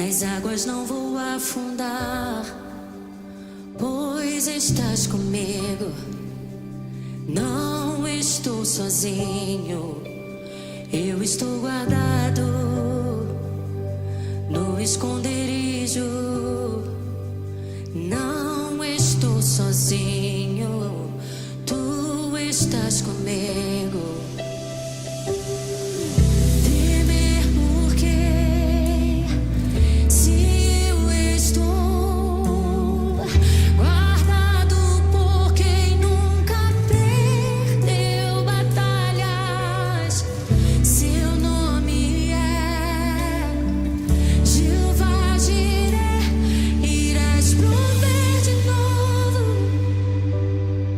Nas águas não vou afundar, pois estás comigo. Não estou sozinho, eu estou guardado no esconderijo. Não estou sozinho, tu estás comigo.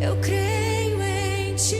Eu creio em ti.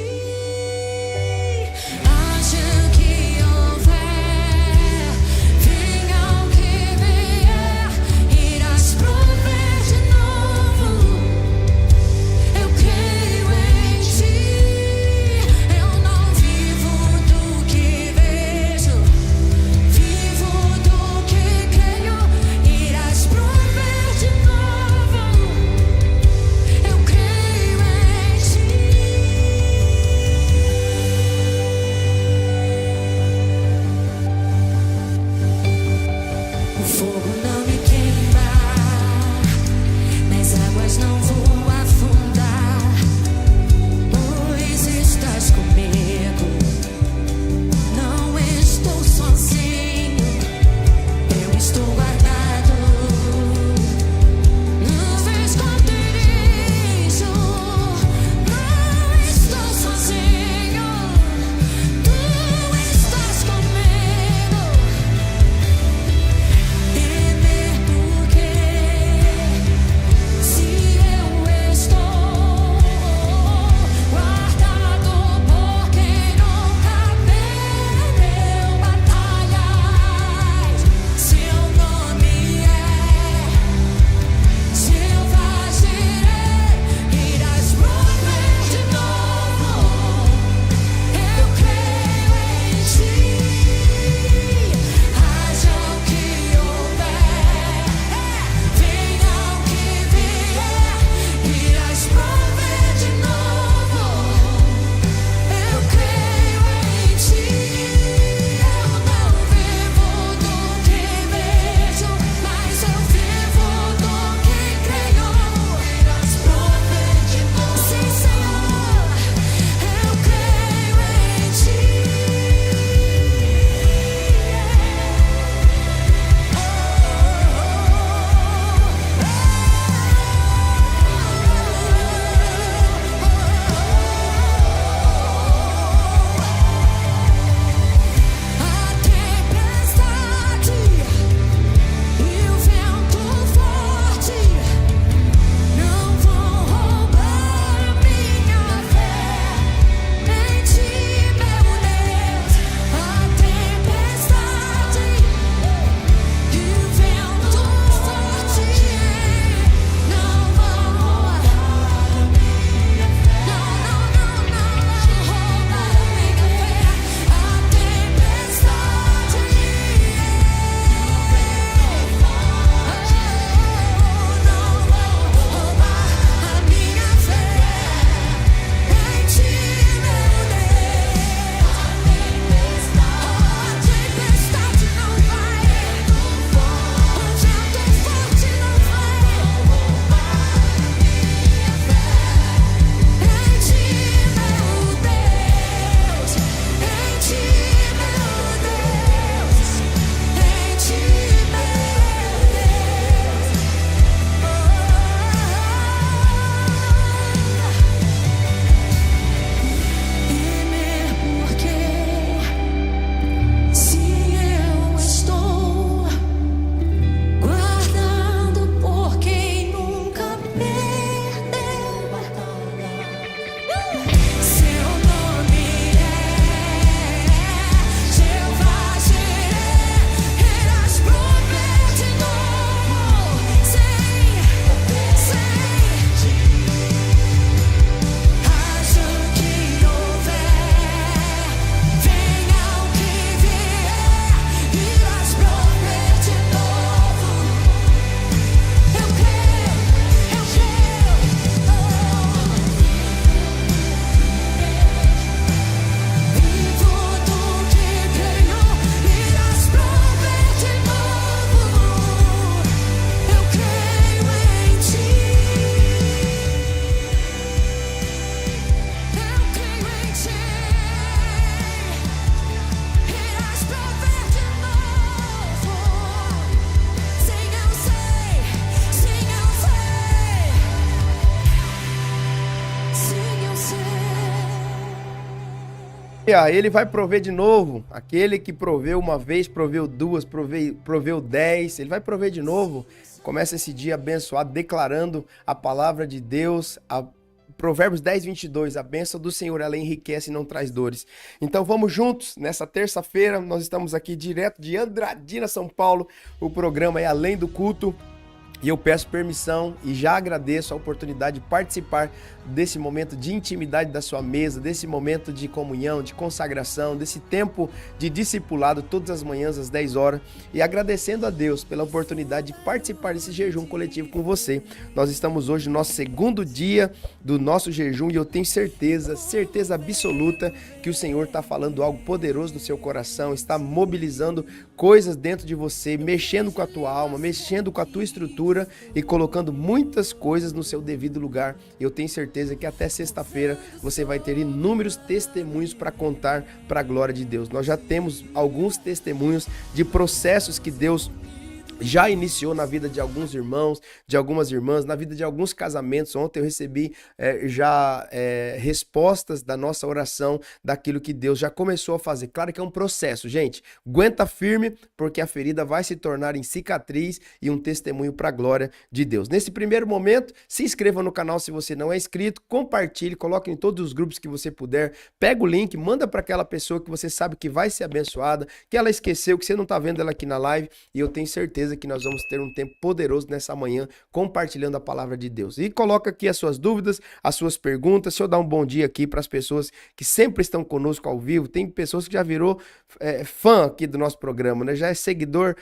Ele vai prover de novo. Aquele que proveu uma vez, proveu duas, proveu 10. Ele vai prover de novo. Começa esse dia abençoado, declarando a palavra de Deus. Provérbios 10, 22. A bênção do Senhor, ela enriquece e não traz dores. Então vamos juntos. Nessa terça-feira, nós estamos aqui direto de Andradina, São Paulo. O programa é Além do Culto. E eu peço permissão e já agradeço a oportunidade de participar desse momento de intimidade da sua mesa, desse momento de comunhão, de consagração, desse tempo de discipulado todas as manhãs às 10 horas e agradecendo a Deus pela oportunidade de participar desse jejum coletivo com você. Nós estamos hoje no nosso segundo dia do nosso jejum e eu tenho certeza absoluta que o Senhor está falando algo poderoso no seu coração, está mobilizando coisas dentro de você, mexendo com a tua alma, mexendo com a tua estrutura e colocando muitas coisas no seu devido lugar. Eu tenho certeza que até sexta-feira você vai ter inúmeros testemunhos para contar para a glória de Deus. Nós já temos alguns testemunhos de processos que Deus já iniciou na vida de alguns irmãos, de algumas irmãs, na vida de alguns casamentos. Ontem eu recebi respostas da nossa oração, daquilo que Deus já começou a fazer. Claro que é um processo, gente. Aguenta firme, porque a ferida vai se tornar em cicatriz e um testemunho para a glória de Deus. Nesse primeiro momento, se inscreva no canal se você não é inscrito, compartilhe, coloque em todos os grupos que você puder, pega o link, manda para aquela pessoa que você sabe que vai ser abençoada, que ela esqueceu, que você não está vendo ela aqui na live, e eu tenho certeza que nós vamos ter um tempo poderoso nessa manhã compartilhando a palavra de Deus. E coloca aqui as suas dúvidas, as suas perguntas. Se eu dar um bom dia aqui para as pessoas que sempre estão conosco ao vivo, tem pessoas que já virou fã aqui do nosso programa, né? Já é seguidor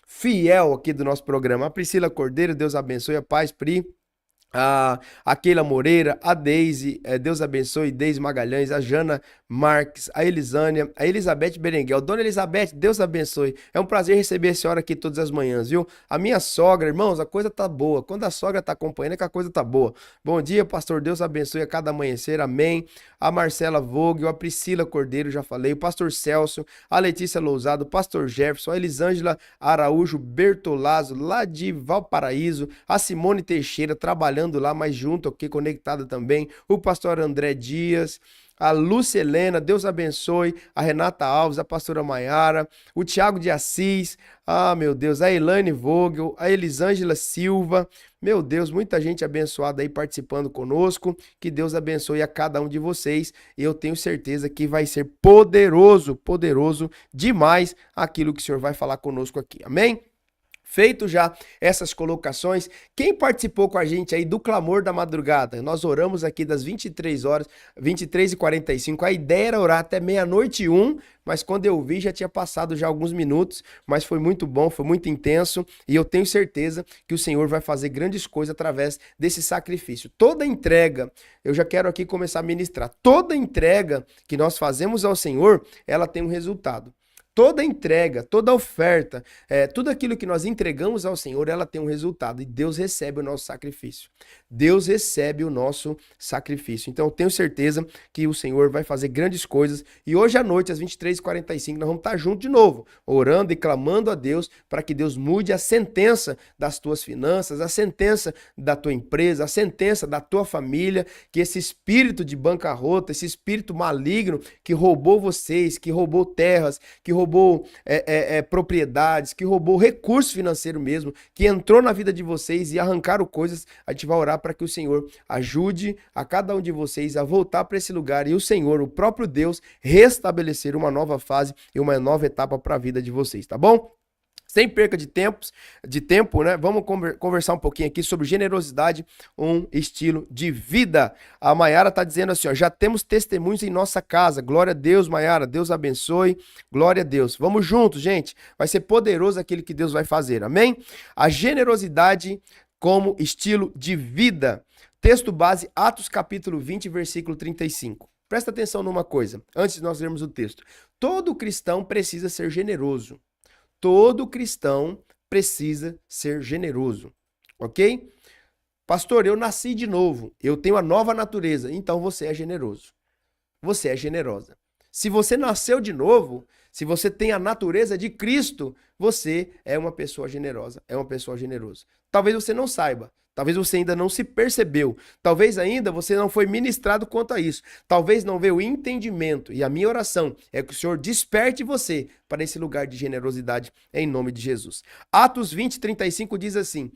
fiel aqui do nosso programa. A Priscila Cordeiro, Deus abençoe, a paz, Pri. A Keila Moreira, a Deise, Deus abençoe, Deise Magalhães, a Jana Marques, a Elisânia, a Elizabeth Berenguel. Dona Elizabeth, Deus abençoe. É um prazer receber a senhora aqui todas as manhãs, viu? A minha sogra, irmãos, a coisa tá boa. Quando a sogra tá acompanhando é que a coisa tá boa. Bom dia, pastor, Deus abençoe a cada amanhecer, amém. A Marcela Vogel, a Priscila Cordeiro, já falei, o pastor Celso, a Letícia Lousado, o pastor Jefferson, a Elisângela Araújo Bertolazzo, lá de Valparaíso, a Simone Teixeira, trabalhando lá mais junto aqui, conectada também, o pastor André Dias, a Lúcia Helena, Deus abençoe, a Renata Alves, a pastora Maiara, o Tiago de Assis, meu Deus, a Elaine Vogel, a Elisângela Silva, meu Deus, muita gente abençoada aí participando conosco, que Deus abençoe a cada um de vocês, e eu tenho certeza que vai ser poderoso demais aquilo que o Senhor vai falar conosco aqui, amém? Feito já essas colocações, quem participou com a gente aí do Clamor da Madrugada? Nós oramos aqui das 23 horas, 23h45, a ideia era orar até 00:01, mas quando eu vi já tinha passado já alguns minutos, mas foi muito bom, foi muito intenso, e eu tenho certeza que o Senhor vai fazer grandes coisas através desse sacrifício. Toda entrega, eu já quero aqui começar a ministrar, toda entrega que nós fazemos ao Senhor, ela tem um resultado. Toda entrega, toda oferta, tudo aquilo que nós entregamos ao Senhor, ela tem um resultado. E Deus recebe o nosso sacrifício. Deus recebe o nosso sacrifício. Então, eu tenho certeza que o Senhor vai fazer grandes coisas. E hoje à noite, às 23h45, nós vamos estar juntos de novo, orando e clamando a Deus para que Deus mude a sentença das tuas finanças, a sentença da tua empresa, a sentença da tua família, que esse espírito de bancarrota, esse espírito maligno que roubou vocês, que roubou terras, que roubou propriedades, que roubou recurso financeiro mesmo, que entrou na vida de vocês e arrancaram coisas, a gente vai orar para que o Senhor ajude a cada um de vocês a voltar para esse lugar e o Senhor, o próprio Deus, restabelecer uma nova fase e uma nova etapa para a vida de vocês, tá bom? Sem perca de tempo, né? Vamos conversar um pouquinho aqui sobre generosidade, um estilo de vida. A Maiara tá dizendo assim, ó, já temos testemunhos em nossa casa. Glória a Deus, Maiara, Deus abençoe. Glória a Deus. Vamos juntos, gente. Vai ser poderoso aquilo que Deus vai fazer. Amém? A generosidade como estilo de vida. Texto base, Atos capítulo 20, versículo 35. Presta atenção numa coisa, antes de nós lermos o texto. Todo cristão precisa ser generoso. Todo cristão precisa ser generoso, ok? Pastor, eu nasci de novo, eu tenho a nova natureza, então você é generoso. Você é generosa. Se você nasceu de novo, se você tem a natureza de Cristo, você é uma pessoa generosa, é uma pessoa generosa. Talvez você não saiba, Talvez você ainda não se percebeu. Talvez ainda você não foi ministrado quanto a isso. Talvez não veio o entendimento. E a minha oração é que o Senhor desperte você para esse lugar de generosidade em nome de Jesus. Atos 20:35 diz assim: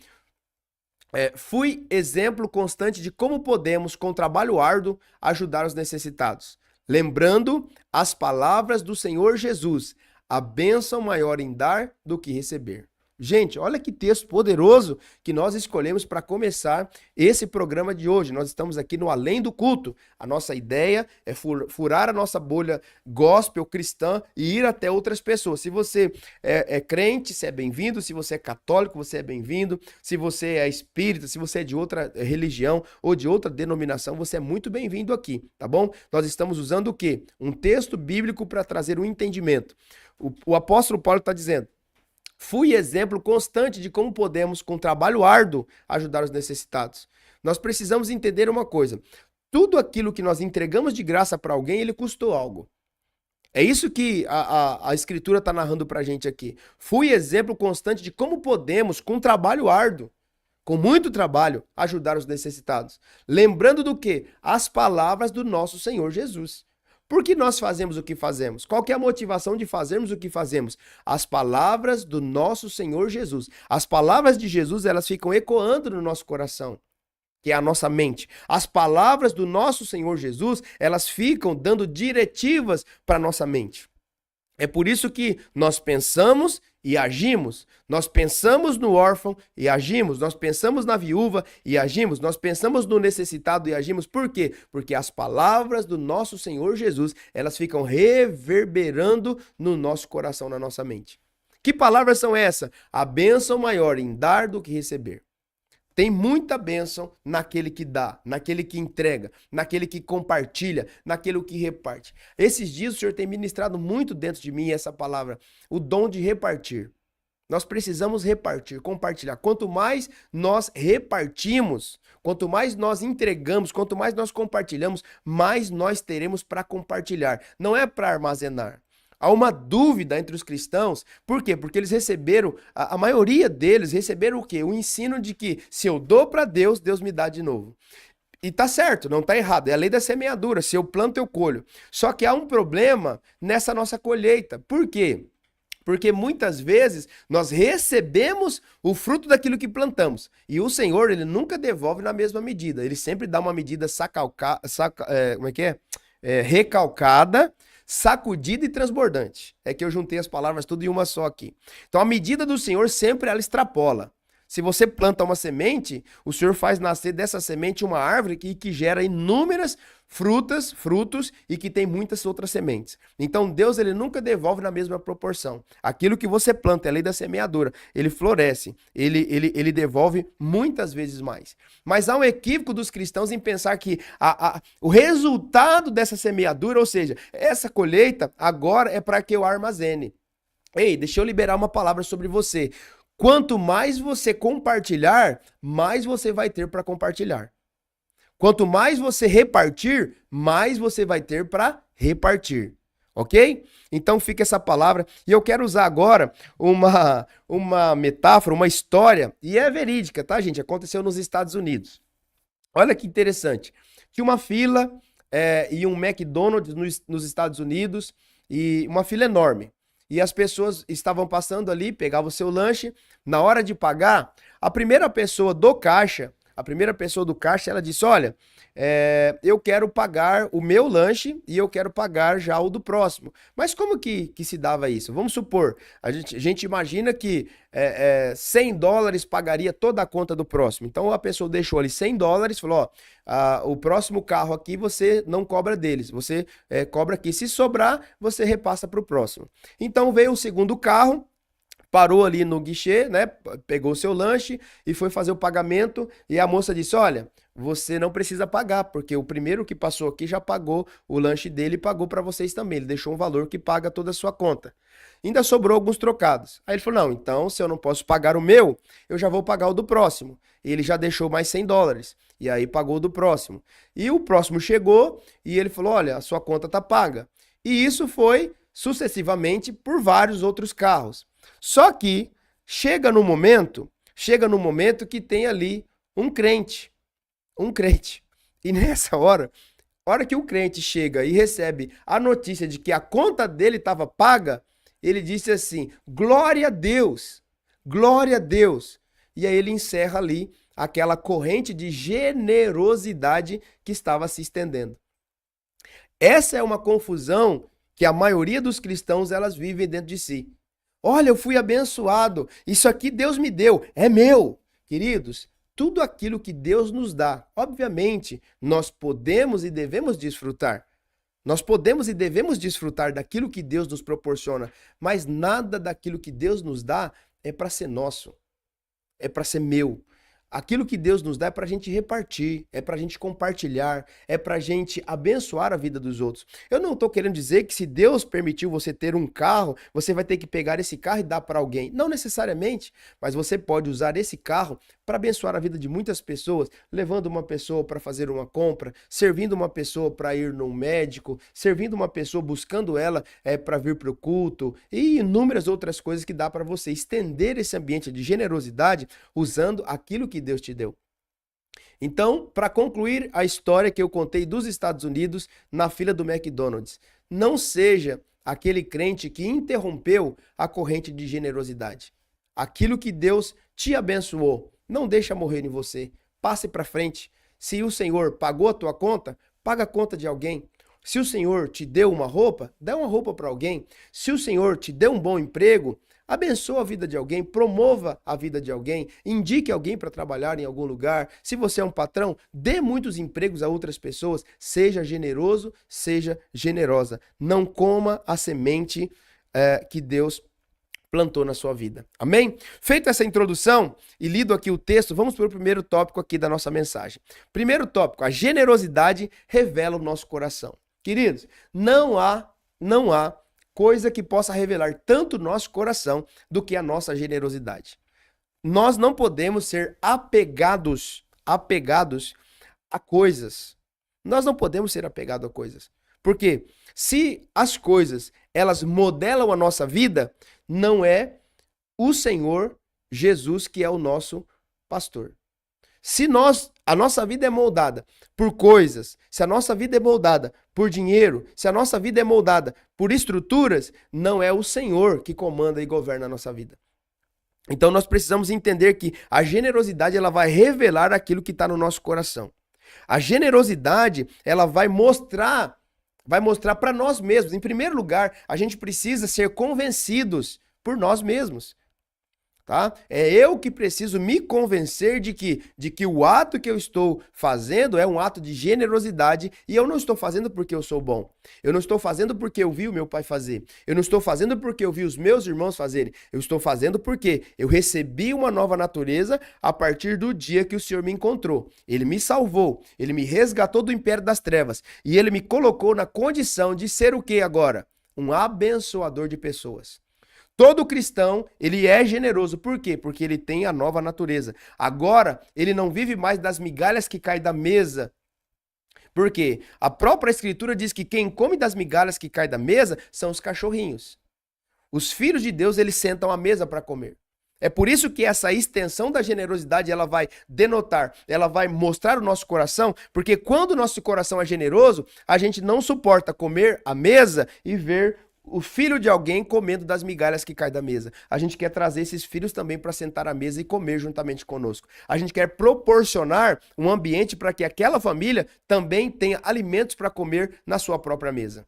fui exemplo constante de como podemos, com trabalho árduo, ajudar os necessitados. Lembrando as palavras do Senhor Jesus, a bênção maior em dar do que receber. Gente, olha que texto poderoso que nós escolhemos para começar esse programa de hoje. Nós estamos aqui no Além do Culto. A nossa ideia é furar a nossa bolha gospel cristã e ir até outras pessoas. Se você é crente, você é bem-vindo. Se você é católico, você é bem-vindo. Se você é espírita, se você é de outra religião ou de outra denominação, você é muito bem-vindo aqui, tá bom? Nós estamos usando o quê? Um texto bíblico para trazer um entendimento. O apóstolo Paulo está dizendo: fui exemplo constante de como podemos, com trabalho árduo, ajudar os necessitados. Nós precisamos entender uma coisa: tudo aquilo que nós entregamos de graça para alguém, ele custou algo. É isso que a Escritura está narrando para a gente aqui. Fui exemplo constante de como podemos, com trabalho árduo, com muito trabalho, ajudar os necessitados. Lembrando do quê? As palavras do nosso Senhor Jesus. Por que nós fazemos o que fazemos? Qual que é a motivação de fazermos o que fazemos? As palavras do nosso Senhor Jesus. As palavras de Jesus, elas ficam ecoando no nosso coração, que é a nossa mente. As palavras do nosso Senhor Jesus, elas ficam dando diretivas para a nossa mente. É por isso que nós pensamos e agimos. Nós pensamos no órfão e agimos. Nós pensamos na viúva e agimos. Nós pensamos no necessitado e agimos. Por quê? Porque as palavras do nosso Senhor Jesus, elas ficam reverberando no nosso coração, na nossa mente. Que palavras são essas? A bênção maior em dar do que receber. Tem muita bênção naquele que dá, naquele que entrega, naquele que compartilha, naquele que reparte. Esses dias o Senhor tem ministrado muito dentro de mim essa palavra, o dom de repartir. Nós precisamos repartir, compartilhar. Quanto mais nós repartimos, quanto mais nós entregamos, quanto mais nós compartilhamos, mais nós teremos para compartilhar. Não é para armazenar. Há uma dúvida entre os cristãos, por quê? Porque eles receberam, a maioria deles receberam o quê? O ensino de que se eu dou para Deus, Deus me dá de novo. E tá certo, não tá errado, é a lei da semeadura, se eu planto eu colho. Só que há um problema nessa nossa colheita, por quê? Porque muitas vezes nós recebemos o fruto daquilo que plantamos. E o Senhor, ele nunca devolve na mesma medida, ele sempre dá uma medida recalcada, sacudida e transbordante. É que eu juntei as palavras tudo em uma só aqui. Então a medida do Senhor sempre ela extrapola. Se você planta uma semente, o Senhor faz nascer dessa semente uma árvore que gera inúmeras frutos e que tem muitas outras sementes. Então Deus ele nunca devolve na mesma proporção. Aquilo que você planta, é a lei da semeadura, ele floresce, ele devolve muitas vezes mais. Mas há um equívoco dos cristãos em pensar que o resultado dessa semeadura, ou seja, essa colheita, agora é para que eu armazene. Ei, deixa eu liberar uma palavra sobre você. Quanto mais você compartilhar, mais você vai ter para compartilhar. Quanto mais você repartir, mais você vai ter para repartir. Ok? Então fica essa palavra. E eu quero usar agora uma metáfora, uma história, e é verídica, tá, gente? Aconteceu nos Estados Unidos. Olha que interessante. Tinha uma fila e um McDonald's nos Estados Unidos, e uma fila enorme. E as pessoas estavam passando ali, pegavam o seu lanche. Na hora de pagar, a primeira pessoa do caixa, ela disse: olha, eu quero pagar o meu lanche e eu quero pagar já o do próximo. Mas como que se dava isso? Vamos supor, a gente imagina que $100 pagaria toda a conta do próximo. Então a pessoa deixou ali $100, falou: ó, o próximo carro aqui você não cobra deles, você cobra aqui. Se sobrar, você repassa para o próximo. Então veio o segundo carro, parou ali no guichê, né? Pegou o seu lanche e foi fazer o pagamento. E a moça disse: olha, você não precisa pagar, porque o primeiro que passou aqui já pagou o lanche dele e pagou para vocês também. Ele deixou um valor que paga toda a sua conta. Ainda sobrou alguns trocados. Aí ele falou: não, então se eu não posso pagar o meu, eu já vou pagar o do próximo. Ele já deixou mais $100. E aí pagou o do próximo. E o próximo chegou e ele falou: olha, a sua conta tá paga. E isso foi sucessivamente por vários outros carros. Só que chega no momento que tem ali Um crente. Um crente. E nessa hora que o crente chega e recebe a notícia de que a conta dele estava paga, ele disse assim: glória a Deus, glória a Deus. E aí ele encerra ali aquela corrente de generosidade que estava se estendendo. Essa é uma confusão que a maioria dos cristãos elas vivem dentro de si. Olha, eu fui abençoado, isso aqui Deus me deu, é meu. Queridos, tudo aquilo que Deus nos dá, obviamente, nós podemos e devemos desfrutar. Nós podemos e devemos desfrutar daquilo que Deus nos proporciona, mas nada daquilo que Deus nos dá é para ser nosso, é para ser meu. Aquilo que Deus nos dá é para a gente repartir, é para a gente compartilhar, é para a gente abençoar a vida dos outros. Eu não estou querendo dizer que se Deus permitiu você ter um carro, você vai ter que pegar esse carro e dar para alguém. Não necessariamente, mas você pode usar esse carro para abençoar a vida de muitas pessoas, levando uma pessoa para fazer uma compra, servindo uma pessoa para ir num médico, servindo uma pessoa, buscando ela para vir para o culto e inúmeras outras coisas que dá para você estender esse ambiente de generosidade usando aquilo que Deus te deu. Então, para concluir a história que eu contei dos Estados Unidos na fila do McDonald's, não seja aquele crente que interrompeu a corrente de generosidade. Aquilo que Deus te abençoou, não deixa morrer em você. Passe para frente. Se o Senhor pagou a tua conta, paga a conta de alguém. Se o Senhor te deu uma roupa, dá uma roupa para alguém. Se o Senhor te deu um bom emprego, abençoa a vida de alguém, promova a vida de alguém, indique alguém para trabalhar em algum lugar. Se você é um patrão, dê muitos empregos a outras pessoas. Seja generoso, seja generosa. Não coma a semente que Deus plantou na sua vida. Amém? Feita essa introdução e lido aqui o texto, vamos para o primeiro tópico aqui da nossa mensagem. Primeiro tópico, a generosidade revela o nosso coração. Queridos, não há coisa que possa revelar tanto o nosso coração do que a nossa generosidade. Nós não podemos ser apegados a coisas. Nós não podemos ser apegados a coisas. Porque se as coisas, elas modelam a nossa vida, não é o Senhor Jesus que é o nosso pastor. Se a nossa vida é moldada por coisas, se a nossa vida é moldada por dinheiro, se a nossa vida é moldada por estruturas, não é o Senhor que comanda e governa a nossa vida. Então nós precisamos entender que a generosidade ela vai revelar aquilo que está no nosso coração. A generosidade ela vai mostrar para nós mesmos. Em primeiro lugar, a gente precisa ser convencidos por nós mesmos. Tá? É eu que preciso me convencer de que o ato que eu estou fazendo é um ato de generosidade e eu não estou fazendo porque eu sou bom. Eu não estou fazendo porque eu vi o meu pai fazer. Eu não estou fazendo porque eu vi os meus irmãos fazerem. Eu estou fazendo porque eu recebi uma nova natureza a partir do dia que o Senhor me encontrou. Ele me salvou, ele me resgatou do império das trevas e ele me colocou na condição de ser o que agora? Um abençoador de pessoas. Todo cristão, ele é generoso. Por quê? Porque ele tem a nova natureza. Agora, ele não vive mais das migalhas que caem da mesa. Por quê? A própria Escritura diz que quem come das migalhas que caem da mesa são os cachorrinhos. Os filhos de Deus, eles sentam à mesa para comer. É por isso que essa extensão da generosidade, ela vai denotar, ela vai mostrar o nosso coração, porque quando o nosso coração é generoso, a gente não suporta comer à mesa e ver o filho de alguém comendo das migalhas que caem da mesa. A gente quer trazer esses filhos também para sentar à mesa e comer juntamente conosco. A gente quer proporcionar um ambiente para que aquela família também tenha alimentos para comer na sua própria mesa.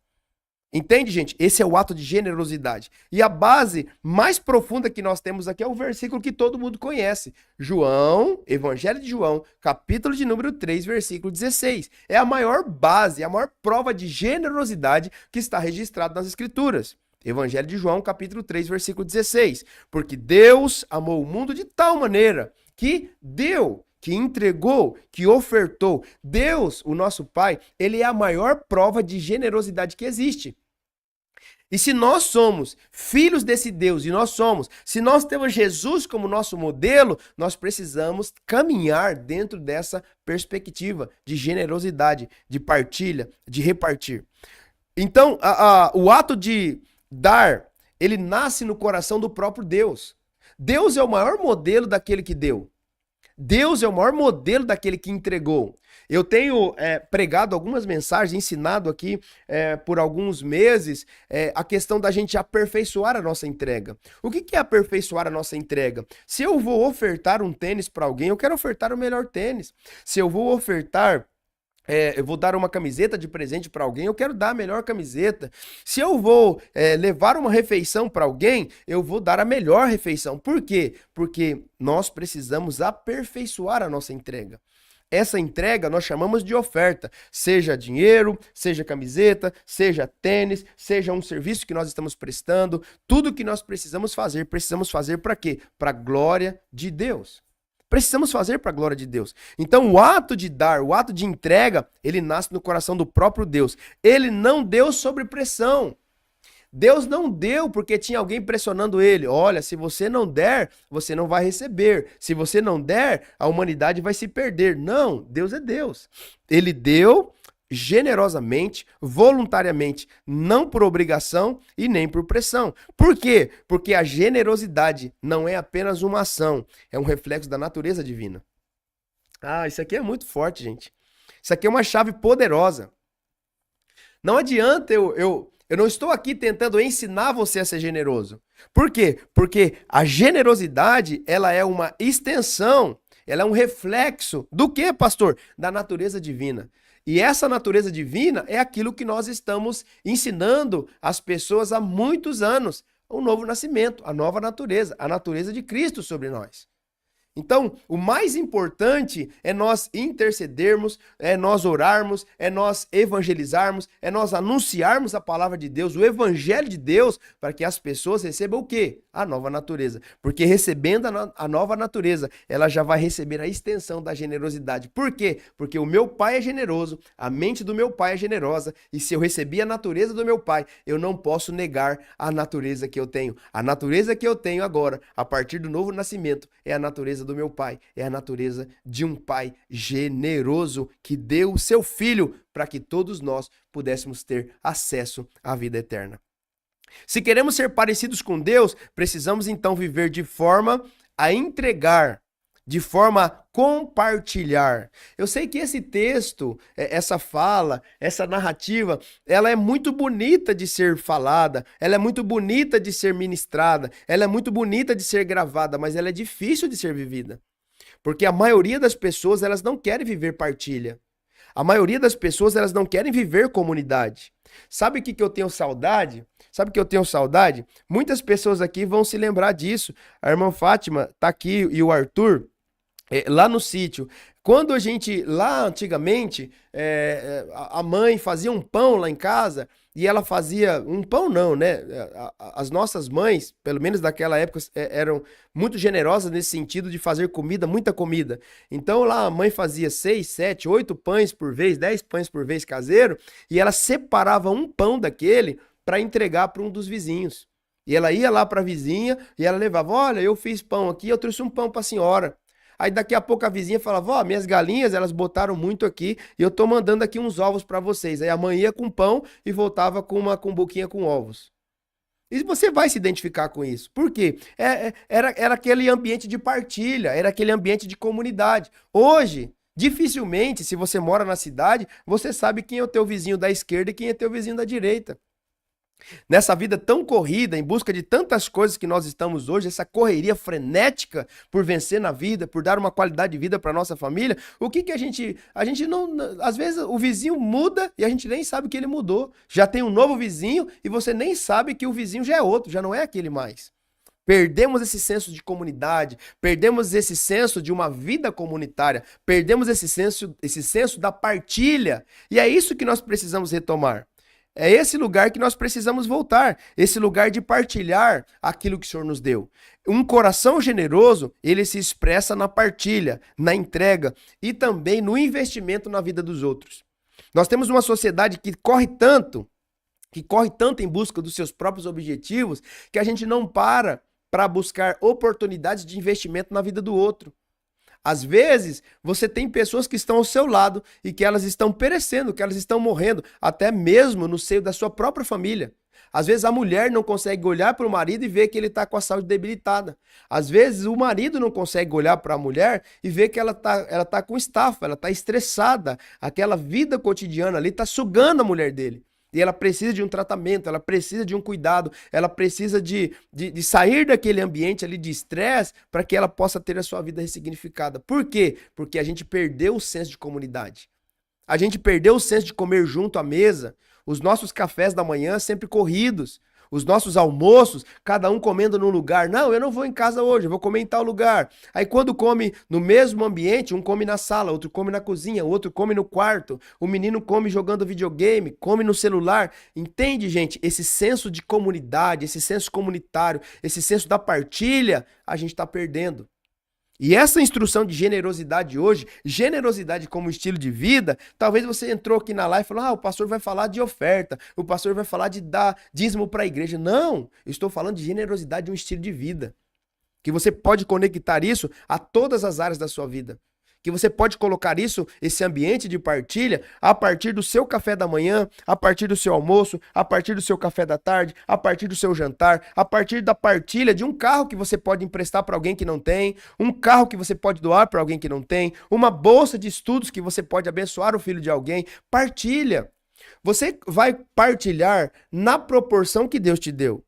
Entende, gente? Esse é o ato de generosidade. E a base mais profunda que nós temos aqui é o versículo que todo mundo conhece. João, Evangelho de João, capítulo de número 3, versículo 16. É a maior base, a maior prova de generosidade que está registrado nas Escrituras. Evangelho de João, capítulo 3, versículo 16. Porque Deus amou o mundo de tal maneira que deu, que entregou, que ofertou. Deus, o nosso Pai, ele é a maior prova de generosidade que existe. E se nós somos filhos desse Deus, se nós temos Jesus como nosso modelo, nós precisamos caminhar dentro dessa perspectiva de generosidade, de partilha, de repartir. Então, o ato de dar, ele nasce no coração do próprio Deus. Deus é o maior modelo daquele que deu. Deus é o maior modelo daquele que entregou. Eu tenho pregado algumas mensagens, ensinado aqui por alguns meses a questão da gente aperfeiçoar a nossa entrega. O que é aperfeiçoar a nossa entrega? Se eu vou ofertar um tênis para alguém, eu quero ofertar o melhor tênis. Se eu vou ofertar eu vou dar uma camiseta de presente para alguém, eu quero dar a melhor camiseta. Se eu vou levar uma refeição para alguém, eu vou dar a melhor refeição. Por quê? Porque nós precisamos aperfeiçoar a nossa entrega. Essa entrega nós chamamos de oferta, seja dinheiro, seja camiseta, seja tênis, seja um serviço que nós estamos prestando, tudo que nós precisamos fazer para quê? Para a glória de Deus. Precisamos fazer para a glória de Deus. Então, o ato de dar, o ato de entrega, ele nasce no coração do próprio Deus. Ele não deu sob pressão. Deus não deu porque tinha alguém pressionando ele. Olha, se você não der, você não vai receber. Se você não der, a humanidade vai se perder. Não, Deus é Deus. Ele deu generosamente, voluntariamente, não por obrigação e nem por pressão. Por quê? Porque a generosidade não é apenas uma ação, é um reflexo da natureza divina. Ah, isso aqui é muito forte, gente. Isso aqui é uma chave poderosa. Não adianta eu não estou aqui tentando ensinar você a ser generoso. Por quê? Porque a generosidade, ela é uma extensão, ela é um reflexo do quê, pastor? Da natureza divina. E essa natureza divina é aquilo que nós estamos ensinando às pessoas há muitos anos. O novo nascimento, a nova natureza, a natureza de Cristo sobre nós. Então, o mais importante é nós intercedermos, é nós orarmos, é nós evangelizarmos, é nós anunciarmos a palavra de Deus, o evangelho de Deus, para que as pessoas recebam o quê? A nova natureza. Porque recebendo a nova natureza, ela já vai receber a extensão da generosidade. Por quê? Porque o meu pai é generoso, a mente do meu pai é generosa, e se eu recebi a natureza do meu pai, eu não posso negar a natureza que eu tenho. A natureza que eu tenho agora, a partir do novo nascimento, é a natureza do meu pai, é a natureza de um pai generoso que deu o seu filho para que todos nós pudéssemos ter acesso à vida eterna. Se queremos ser parecidos com Deus, precisamos então viver de forma a entregar, de forma a compartilhar. Eu sei que esse texto, essa fala, essa narrativa, ela é muito bonita de ser falada, ela é muito bonita de ser ministrada, ela é muito bonita de ser gravada, mas ela é difícil de ser vivida. Porque a maioria das pessoas, elas não querem viver partilha. A maioria das pessoas, elas não querem viver comunidade. Sabe o que eu tenho saudade? Sabe o que eu tenho saudade? Muitas pessoas aqui vão se lembrar disso. A irmã Fátima tá aqui e o Arthur, lá no sítio. Quando a gente, lá antigamente, a mãe fazia um pão lá em casa, e ela fazia, um pão não, né? As nossas mães, pelo menos daquela época, eram muito generosas nesse sentido de fazer comida, muita comida. Então lá a mãe fazia 6, 7, 8 pães por vez, 10 pães por vez caseiro, e ela separava um pão daquele para entregar para um dos vizinhos. E ela ia lá para a vizinha e ela levava, olha, eu fiz pão aqui, eu trouxe um pão para a senhora. Aí daqui a pouco a vizinha falava, ó, minhas galinhas, elas botaram muito aqui e eu tô mandando aqui uns ovos para vocês. Aí a mãe ia com pão e voltava com uma cumbuquinha com ovos. E você vai se identificar com isso. Por quê? Era aquele ambiente de partilha, era aquele ambiente de comunidade. Hoje, dificilmente, se você mora na cidade, você sabe quem é o teu vizinho da esquerda e quem é teu vizinho da direita. Nessa vida tão corrida, em busca de tantas coisas que nós estamos hoje, essa correria frenética por vencer na vida, por dar uma qualidade de vida para nossa família, o que a gente não, às vezes o vizinho muda e a gente nem sabe que ele mudou. Já tem um novo vizinho e você nem sabe que o vizinho já é outro, já não é aquele mais. Perdemos esse senso de comunidade, perdemos esse senso de uma vida comunitária, perdemos esse senso da partilha. E é isso que nós precisamos retomar. É esse lugar que nós precisamos voltar, esse lugar de partilhar aquilo que o Senhor nos deu. Um coração generoso, ele se expressa na partilha, na entrega e também no investimento na vida dos outros. Nós temos uma sociedade que corre tanto em busca dos seus próprios objetivos, que a gente não para buscar oportunidades de investimento na vida do outro. Às vezes, você tem pessoas que estão ao seu lado e que elas estão perecendo, que elas estão morrendo, até mesmo no seio da sua própria família. Às vezes a mulher não consegue olhar para o marido e ver que ele está com a saúde debilitada. Às vezes o marido não consegue olhar para a mulher e ver que ela tá com estafa, ela está estressada. Aquela vida cotidiana ali está sugando a mulher dele. E ela precisa de um tratamento, ela precisa de um cuidado, ela precisa de sair daquele ambiente ali de estresse para que ela possa ter a sua vida ressignificada. Por quê? Porque a gente perdeu o senso de comunidade. A gente perdeu o senso de comer junto à mesa, os nossos cafés da manhã sempre corridos, os nossos almoços, cada um comendo num lugar. Não, eu não vou em casa hoje, eu vou comer em tal lugar. Aí quando come no mesmo ambiente, um come na sala, outro come na cozinha, outro come no quarto, o menino come jogando videogame, come no celular. Entende, gente? Esse senso de comunidade, esse senso comunitário, esse senso da partilha, a gente está perdendo. E essa instrução de generosidade hoje, generosidade como estilo de vida, talvez você entrou aqui na live e falou, o pastor vai falar de oferta, o pastor vai falar de dar dízimo para a igreja. Não, eu estou falando de generosidade de um estilo de vida. Que você pode conectar isso a todas as áreas da sua vida. Que você pode colocar isso, esse ambiente de partilha, a partir do seu café da manhã, a partir do seu almoço, a partir do seu café da tarde, a partir do seu jantar, a partir da partilha de um carro que você pode emprestar para alguém que não tem, um carro que você pode doar para alguém que não tem, uma bolsa de estudos que você pode abençoar o filho de alguém. Partilha. Você vai partilhar na proporção que Deus te deu.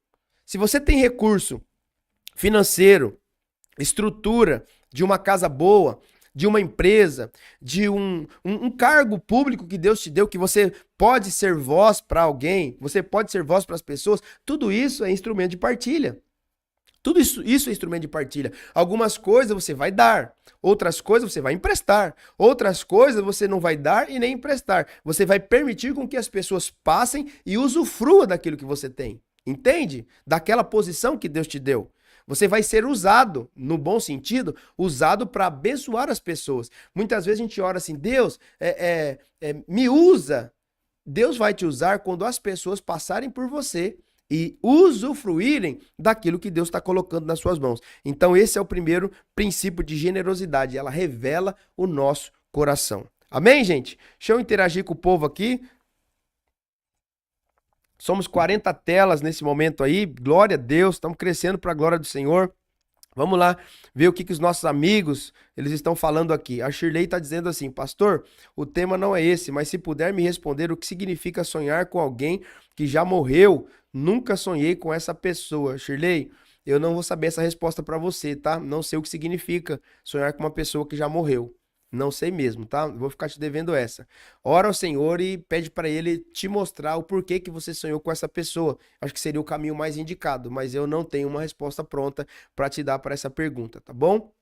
Se você tem recurso financeiro, estrutura de uma casa boa, de uma empresa, de um cargo público que Deus te deu, que você pode ser voz para alguém, você pode ser voz para as pessoas, tudo isso é instrumento de partilha. Tudo isso é instrumento de partilha. Algumas coisas você vai dar, outras coisas você vai emprestar, outras coisas você não vai dar e nem emprestar. Você vai permitir com que as pessoas passem e usufruam daquilo que você tem. Entende? Daquela posição que Deus te deu. Você vai ser usado, no bom sentido, usado para abençoar as pessoas. Muitas vezes a gente ora assim, Deus, me usa. Deus vai te usar quando as pessoas passarem por você e usufruírem daquilo que Deus está colocando nas suas mãos. Então esse é o primeiro princípio de generosidade. Ela revela o nosso coração. Amém, gente? Deixa eu interagir com o povo aqui. Somos 40 telas nesse momento aí, glória a Deus, estamos crescendo para a glória do Senhor. Vamos lá ver o que os nossos amigos, eles estão falando aqui. A Shirley está dizendo assim, pastor, o tema não é esse, mas se puder me responder o que significa sonhar com alguém que já morreu, nunca sonhei com essa pessoa. Shirley, eu não vou saber essa resposta para você, tá? Não sei o que significa sonhar com uma pessoa que já morreu. Não sei mesmo, tá? Vou ficar te devendo essa. Ora ao Senhor e pede para ele te mostrar o porquê que você sonhou com essa pessoa. Acho que seria o caminho mais indicado, mas eu não tenho uma resposta pronta para te dar para essa pergunta, tá bom?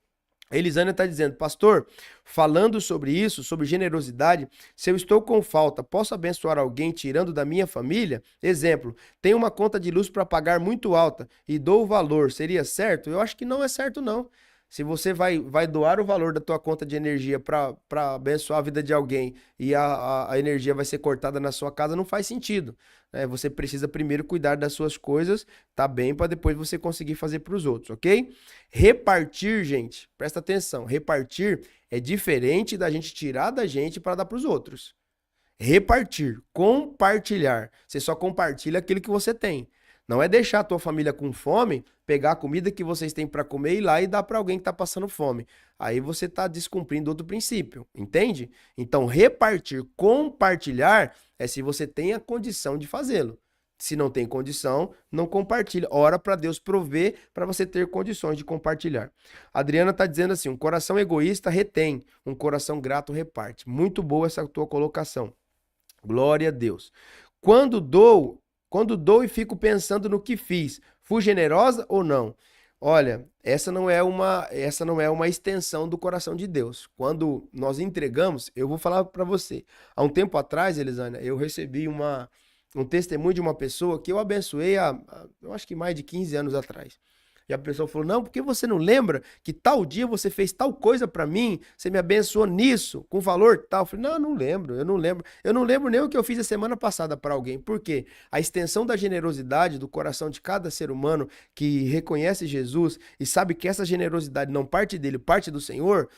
A Elisânia está dizendo, pastor, falando sobre isso, sobre generosidade, se eu estou com falta, posso abençoar alguém tirando da minha família? Exemplo, tenho uma conta de luz para pagar muito alta e dou o valor, seria certo? Eu acho que não é certo não. Se você vai doar o valor da tua conta de energia para abençoar a vida de alguém e a energia vai ser cortada na sua casa, não faz sentido. Você precisa primeiro cuidar das suas coisas, tá bem, para depois você conseguir fazer para os outros, ok? Repartir, gente, presta atenção, repartir é diferente da gente tirar da gente para dar para os outros. Repartir, compartilhar, você só compartilha aquilo que você tem. Não é deixar a tua família com fome, pegar a comida que vocês têm para comer e ir lá e dar para alguém que está passando fome. Aí você está descumprindo outro princípio, entende? Então, repartir, compartilhar é se você tem a condição de fazê-lo. Se não tem condição, não compartilha. Ora para Deus prover para você ter condições de compartilhar. A Adriana está dizendo assim, um coração egoísta retém, um coração grato reparte. Muito boa essa tua colocação. Glória a Deus. Quando dou e fico pensando no que fiz, fui generosa ou não? Olha, essa não é uma extensão do coração de Deus. Quando nós entregamos, eu vou falar para você. Há um tempo atrás, Elisânia, eu recebi um testemunho de uma pessoa que eu abençoei eu acho que mais de 15 anos atrás. E a pessoa falou, não, porque você não lembra que tal dia você fez tal coisa pra mim, você me abençoou nisso, com valor tal. Eu falei, não, eu não lembro. Eu não lembro nem o que eu fiz a semana passada para alguém. Por quê? A extensão da generosidade do coração de cada ser humano que reconhece Jesus e sabe que essa generosidade não parte dele, parte do Senhor,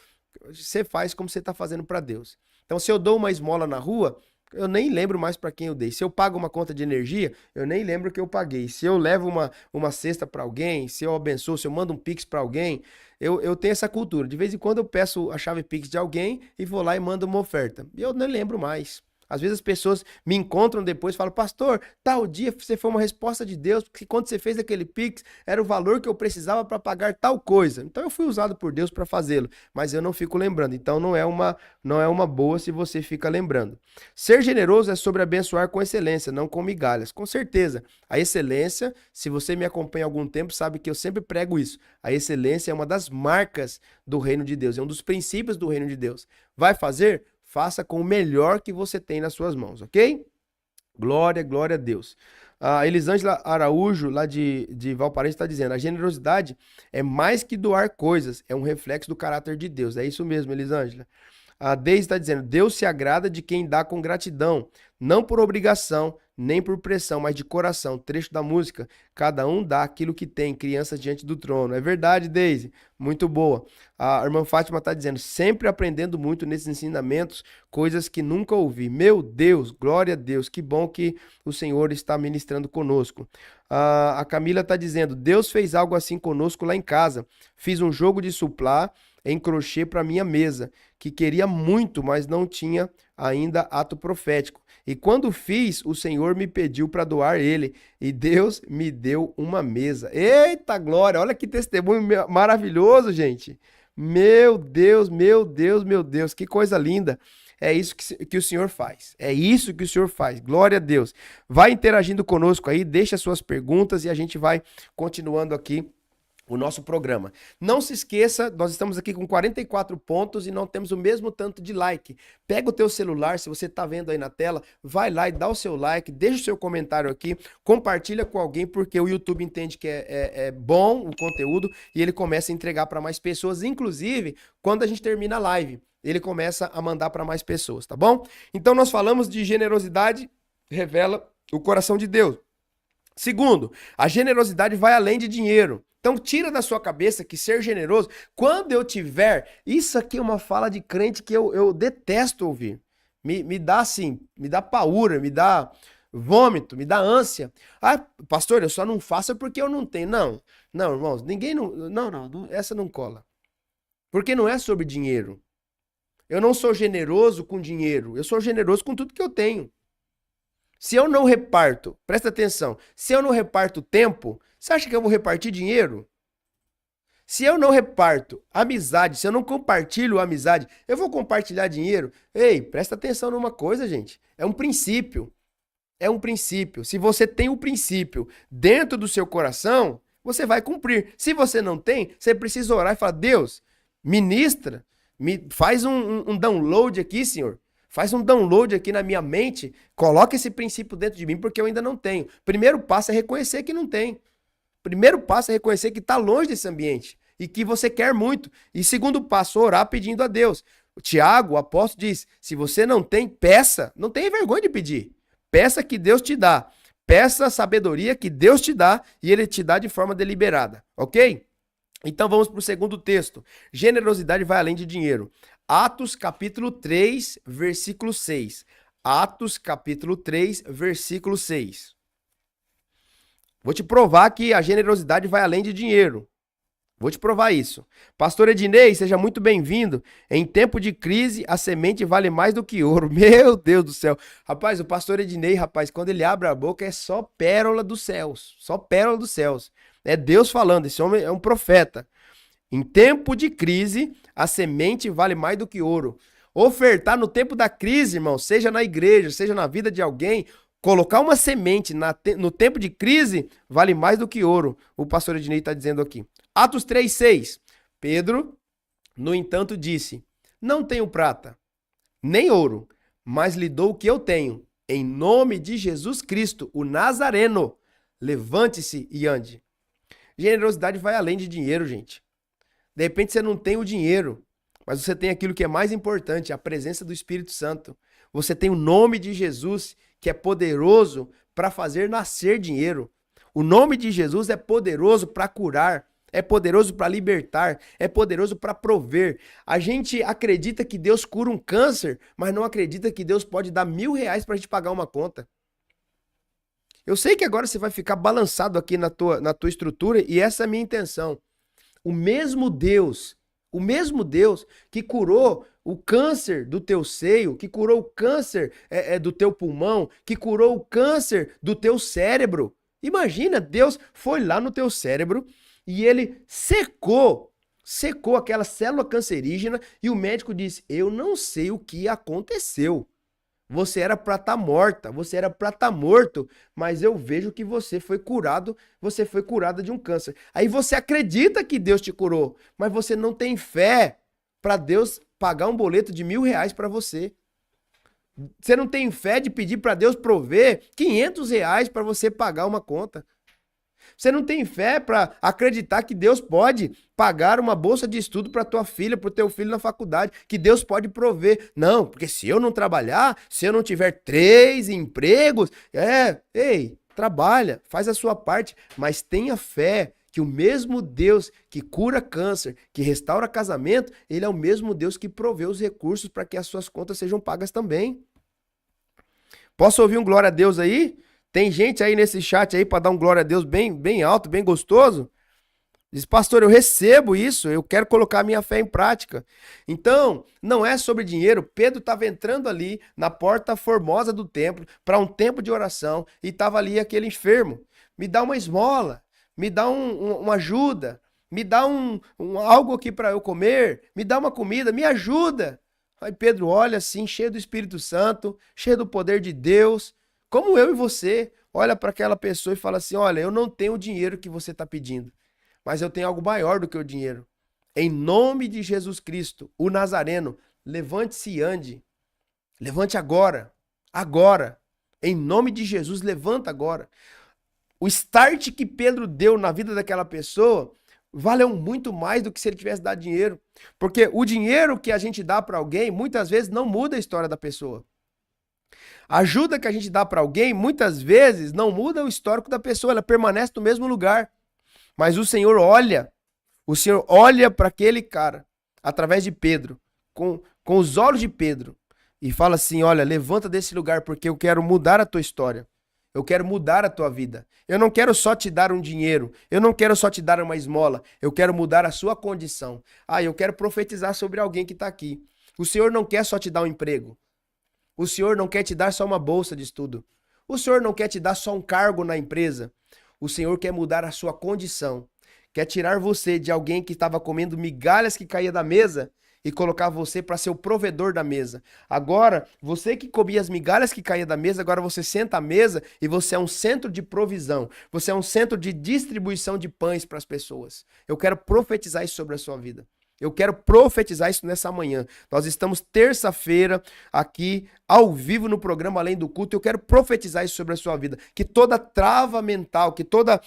você faz como você está fazendo para Deus. Então, se eu dou uma esmola na rua, Eu nem lembro mais para quem eu dei. Se eu pago uma conta de energia, eu nem lembro que eu paguei. Se eu levo uma cesta para alguém, se eu abençoo, se eu mando um Pix para alguém, eu tenho essa cultura. De vez em quando eu peço a chave Pix de alguém e vou lá e mando uma oferta. E eu nem lembro mais. Às vezes as pessoas me encontram depois e falam, pastor, tal dia você foi uma resposta de Deus, porque quando você fez aquele Pix, era o valor que eu precisava para pagar tal coisa. Então eu fui usado por Deus para fazê-lo, mas eu não fico lembrando. Então não é uma boa se você fica lembrando. Ser generoso é sobre abençoar com excelência, não com migalhas. Com certeza. A excelência, se você me acompanha há algum tempo, sabe que eu sempre prego isso. A excelência é uma das marcas do reino de Deus, é um dos princípios do reino de Deus. Vai fazer? Faça com o melhor que você tem nas suas mãos, ok? Glória, glória a Deus. A Elisângela Araújo, lá de Valparaíso, está dizendo, a generosidade é mais que doar coisas, é um reflexo do caráter de Deus. É isso mesmo, Elisângela. A Deise está dizendo, Deus se agrada de quem dá com gratidão, não por obrigação, nem por pressão, mas de coração. Trecho da música, cada um dá aquilo que tem, crianças diante do trono. É verdade, Deise, muito boa. A irmã Fátima está dizendo, sempre aprendendo muito nesses ensinamentos, coisas que nunca ouvi. Meu Deus, glória a Deus, que bom que o Senhor está ministrando conosco. A Camila está dizendo, Deus fez algo assim conosco lá em casa. Fiz um jogo de suplá em crochê para minha mesa, que queria muito, mas não tinha ainda ato profético. E quando fiz, o Senhor me pediu para doar ele, e Deus me deu uma mesa. Eita glória, olha que testemunho maravilhoso, gente. Meu Deus, meu Deus, meu Deus, que coisa linda. É isso que o Senhor faz. É isso que o Senhor faz. Glória a Deus. Vai interagindo conosco aí, deixa suas perguntas e a gente vai continuando aqui o nosso programa. Não se esqueça, nós estamos aqui com 44 pontos e não temos o mesmo tanto de like. Pega o teu celular, se você está vendo aí na tela, vai lá e dá o seu like, deixa o seu comentário aqui, compartilha com alguém, porque o YouTube entende que é bom o conteúdo e ele começa a entregar para mais pessoas, inclusive quando a gente termina a live, ele começa a mandar para mais pessoas, tá bom? Então nós falamos de generosidade, revela o coração de Deus. Segundo, a generosidade vai além de dinheiro. Então tira da sua cabeça que ser generoso, quando eu tiver, isso aqui é uma fala de crente que eu detesto ouvir. Me dá assim, me dá paura, me dá vômito, me dá ânsia. Ah, pastor, eu só não faço porque eu não tenho. Não, não, irmãos, ninguém não, essa não cola. Porque não é sobre dinheiro. Eu não sou generoso com dinheiro, eu sou generoso com tudo que eu tenho. Se eu não reparto, presta atenção, se eu não reparto tempo, você acha que eu vou repartir dinheiro? Se eu não reparto amizade, se eu não compartilho amizade, eu vou compartilhar dinheiro? Ei, presta atenção numa coisa, gente. É um princípio. É um princípio. Se você tem o princípio dentro do seu coração, você vai cumprir. Se você não tem, você precisa orar e falar, Deus, ministra, faz um download aqui, Senhor. Faz um download aqui na minha mente, coloca esse princípio dentro de mim, porque eu ainda não tenho. Primeiro passo é reconhecer que não tem. Primeiro passo é reconhecer que está longe desse ambiente e que você quer muito. E segundo passo, orar pedindo a Deus. O Tiago, o apóstolo, diz, se você não tem, peça. Não tenha vergonha de pedir. Peça que Deus te dá. Peça a sabedoria que Deus te dá e Ele te dá de forma deliberada. Ok? Então vamos para o segundo texto. Generosidade vai além de dinheiro. Atos capítulo 3, versículo 6. Atos capítulo 3, versículo 6. Vou te provar que a generosidade vai além de dinheiro. Vou te provar isso. Pastor Ednei, seja muito bem-vindo. Em tempo de crise, a semente vale mais do que ouro. Meu Deus do céu. Rapaz, o pastor Ednei, rapaz, quando ele abre a boca é só pérola dos céus. Só pérola dos céus. É Deus falando, esse homem é um profeta. Em tempo de crise, a semente vale mais do que ouro. Ofertar no tempo da crise, irmão, seja na igreja, seja na vida de alguém, colocar uma semente no tempo de crise vale mais do que ouro. O pastor Ednei está dizendo aqui. Atos 3,6. Pedro, no entanto, disse, não tenho prata, nem ouro, mas lhe dou o que eu tenho. Em nome de Jesus Cristo, o Nazareno, levante-se e ande. Generosidade vai além de dinheiro, gente. De repente você não tem o dinheiro, mas você tem aquilo que é mais importante, a presença do Espírito Santo. Você tem o nome de Jesus, que é poderoso para fazer nascer dinheiro. O nome de Jesus é poderoso para curar. é poderoso para libertar, é poderoso para prover. A gente acredita que Deus cura um câncer, mas não acredita que Deus pode dar R$1.000 para a gente pagar uma conta. Eu sei que agora você vai ficar balançado aqui na tua estrutura e essa é a minha intenção. O mesmo Deus que curou o câncer do teu seio, que curou o câncer do teu pulmão, que curou o câncer do teu cérebro. Imagina, Deus foi lá no teu cérebro e ele secou aquela célula cancerígena e o médico disse, eu não sei o que aconteceu. Você era para estar morta, você era para estar morto, mas eu vejo que você foi curada de um câncer. Aí você acredita que Deus te curou, mas você não tem fé para Deus pagar um boleto de R$1.000 para você. Você não tem fé de pedir para Deus prover R$500 para você pagar uma conta. Você não tem fé para acreditar que Deus pode pagar uma bolsa de estudo para tua filha, para o teu filho na faculdade, que Deus pode prover. Não, porque se eu não trabalhar, se eu não tiver 3 empregos, trabalha, faz a sua parte, mas tenha fé que o mesmo Deus que cura câncer, que restaura casamento, ele é o mesmo Deus que provê os recursos para que as suas contas sejam pagas também. Posso ouvir um glória a Deus aí? Tem gente aí nesse chat aí para dar um glória a Deus bem alto, bem gostoso? Diz, pastor, eu recebo isso, eu quero colocar a minha fé em prática. Então, não é sobre dinheiro. Pedro estava entrando ali na porta formosa do templo para um tempo de oração e estava ali aquele enfermo. Me dá uma esmola, me dá uma ajuda, me dá algo aqui para eu comer, me dá uma comida, me ajuda. Aí Pedro olha assim, cheio do Espírito Santo, cheio do poder de Deus, como eu e você, olha para aquela pessoa e fala assim, olha, eu não tenho o dinheiro que você está pedindo, mas eu tenho algo maior do que o dinheiro. Em nome de Jesus Cristo, o Nazareno, levante-se e ande. Levante agora. Agora. Em nome de Jesus, levanta agora. O start que Pedro deu na vida daquela pessoa valeu muito mais do que se ele tivesse dado dinheiro. Porque o dinheiro que a gente dá para alguém, muitas vezes não muda a história da pessoa. A ajuda que a gente dá para alguém, muitas vezes, não muda o histórico da pessoa, ela permanece no mesmo lugar. Mas o Senhor olha para aquele cara, através de Pedro, com os olhos de Pedro, e fala assim, olha, levanta desse lugar, porque eu quero mudar a tua história. Eu quero mudar a tua vida. Eu não quero só te dar um dinheiro, eu não quero só te dar uma esmola, eu quero mudar a sua condição. Eu quero profetizar sobre alguém que está aqui. O Senhor não quer só te dar um emprego. O Senhor não quer te dar só uma bolsa de estudo. O Senhor não quer te dar só um cargo na empresa. O Senhor quer mudar a sua condição. Quer tirar você de alguém que estava comendo migalhas que caía da mesa e colocar você para ser o provedor da mesa. Agora, você que comia as migalhas que caía da mesa, agora você senta à mesa e você é um centro de provisão. Você é um centro de distribuição de pães para as pessoas. Eu quero profetizar isso sobre a sua vida. Eu quero profetizar isso nessa manhã. Nós estamos terça-feira aqui, ao vivo no programa Além do Culto. Eu quero profetizar isso sobre a sua vida. Que toda trava mental, que toda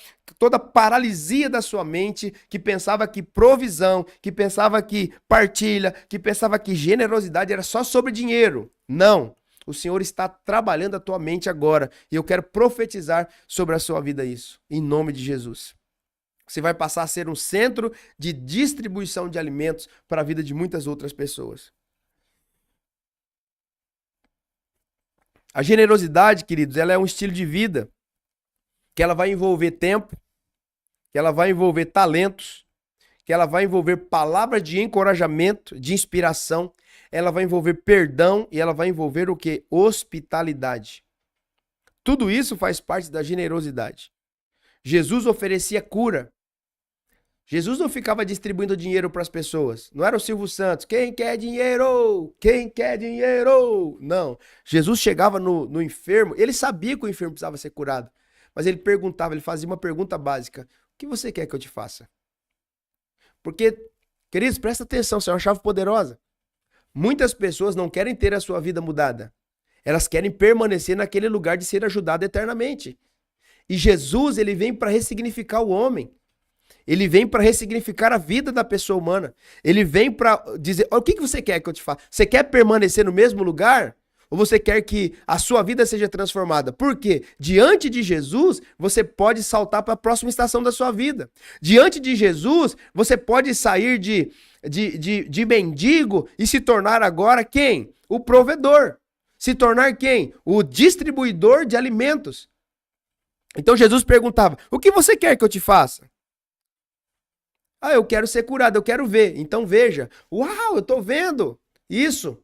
paralisia da sua mente, que pensava que provisão, que pensava que partilha, que pensava que generosidade era só sobre dinheiro. Não. O Senhor está trabalhando a tua mente agora. E eu quero profetizar sobre a sua vida isso. Em nome de Jesus. Você vai passar a ser um centro de distribuição de alimentos para a vida de muitas outras pessoas. A generosidade, queridos, ela é um estilo de vida que ela vai envolver tempo, que ela vai envolver talentos, que ela vai envolver palavras de encorajamento, de inspiração, ela vai envolver perdão e ela vai envolver o quê? Hospitalidade. Tudo isso faz parte da generosidade. Jesus oferecia cura. Jesus não ficava distribuindo dinheiro para as pessoas. Não era o Silvio Santos. Quem quer dinheiro? Quem quer dinheiro? Não. Jesus chegava no enfermo. Ele sabia que o enfermo precisava ser curado. Mas ele perguntava, ele fazia uma pergunta básica. O que você quer que eu te faça? Porque, queridos, presta atenção, isso é uma chave poderosa. Muitas pessoas não querem ter a sua vida mudada. Elas querem permanecer naquele lugar de ser ajudado eternamente. E Jesus, ele vem para ressignificar o homem. Ele vem para ressignificar a vida da pessoa humana. Ele vem para dizer, o que você quer que eu te faça? Você quer permanecer no mesmo lugar? Ou você quer que a sua vida seja transformada? Porque diante de Jesus, você pode saltar para a próxima estação da sua vida. Diante de Jesus, você pode sair de mendigo e se tornar agora quem? O provedor. Se tornar quem? O distribuidor de alimentos. Então Jesus perguntava, o que você quer que eu te faça? Ah, eu quero ser curado, eu quero ver. Então veja. Uau, eu tô vendo. Isso.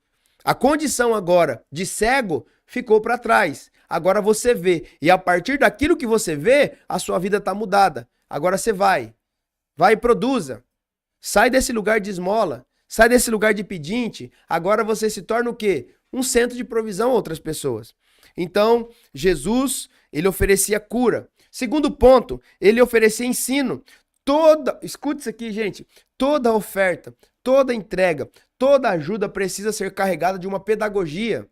A condição agora de cego ficou para trás. Agora você vê. E a partir daquilo que você vê, a sua vida tá mudada. Agora você vai. Vai e produza. Sai desse lugar de esmola. Sai desse lugar de pedinte. Agora você se torna o quê? Um centro de provisão a outras pessoas. Então, Jesus, ele oferecia cura. Segundo ponto, ele oferecia ensino. Escute isso aqui, gente. Toda oferta, toda entrega, toda ajuda precisa ser carregada de uma pedagogia.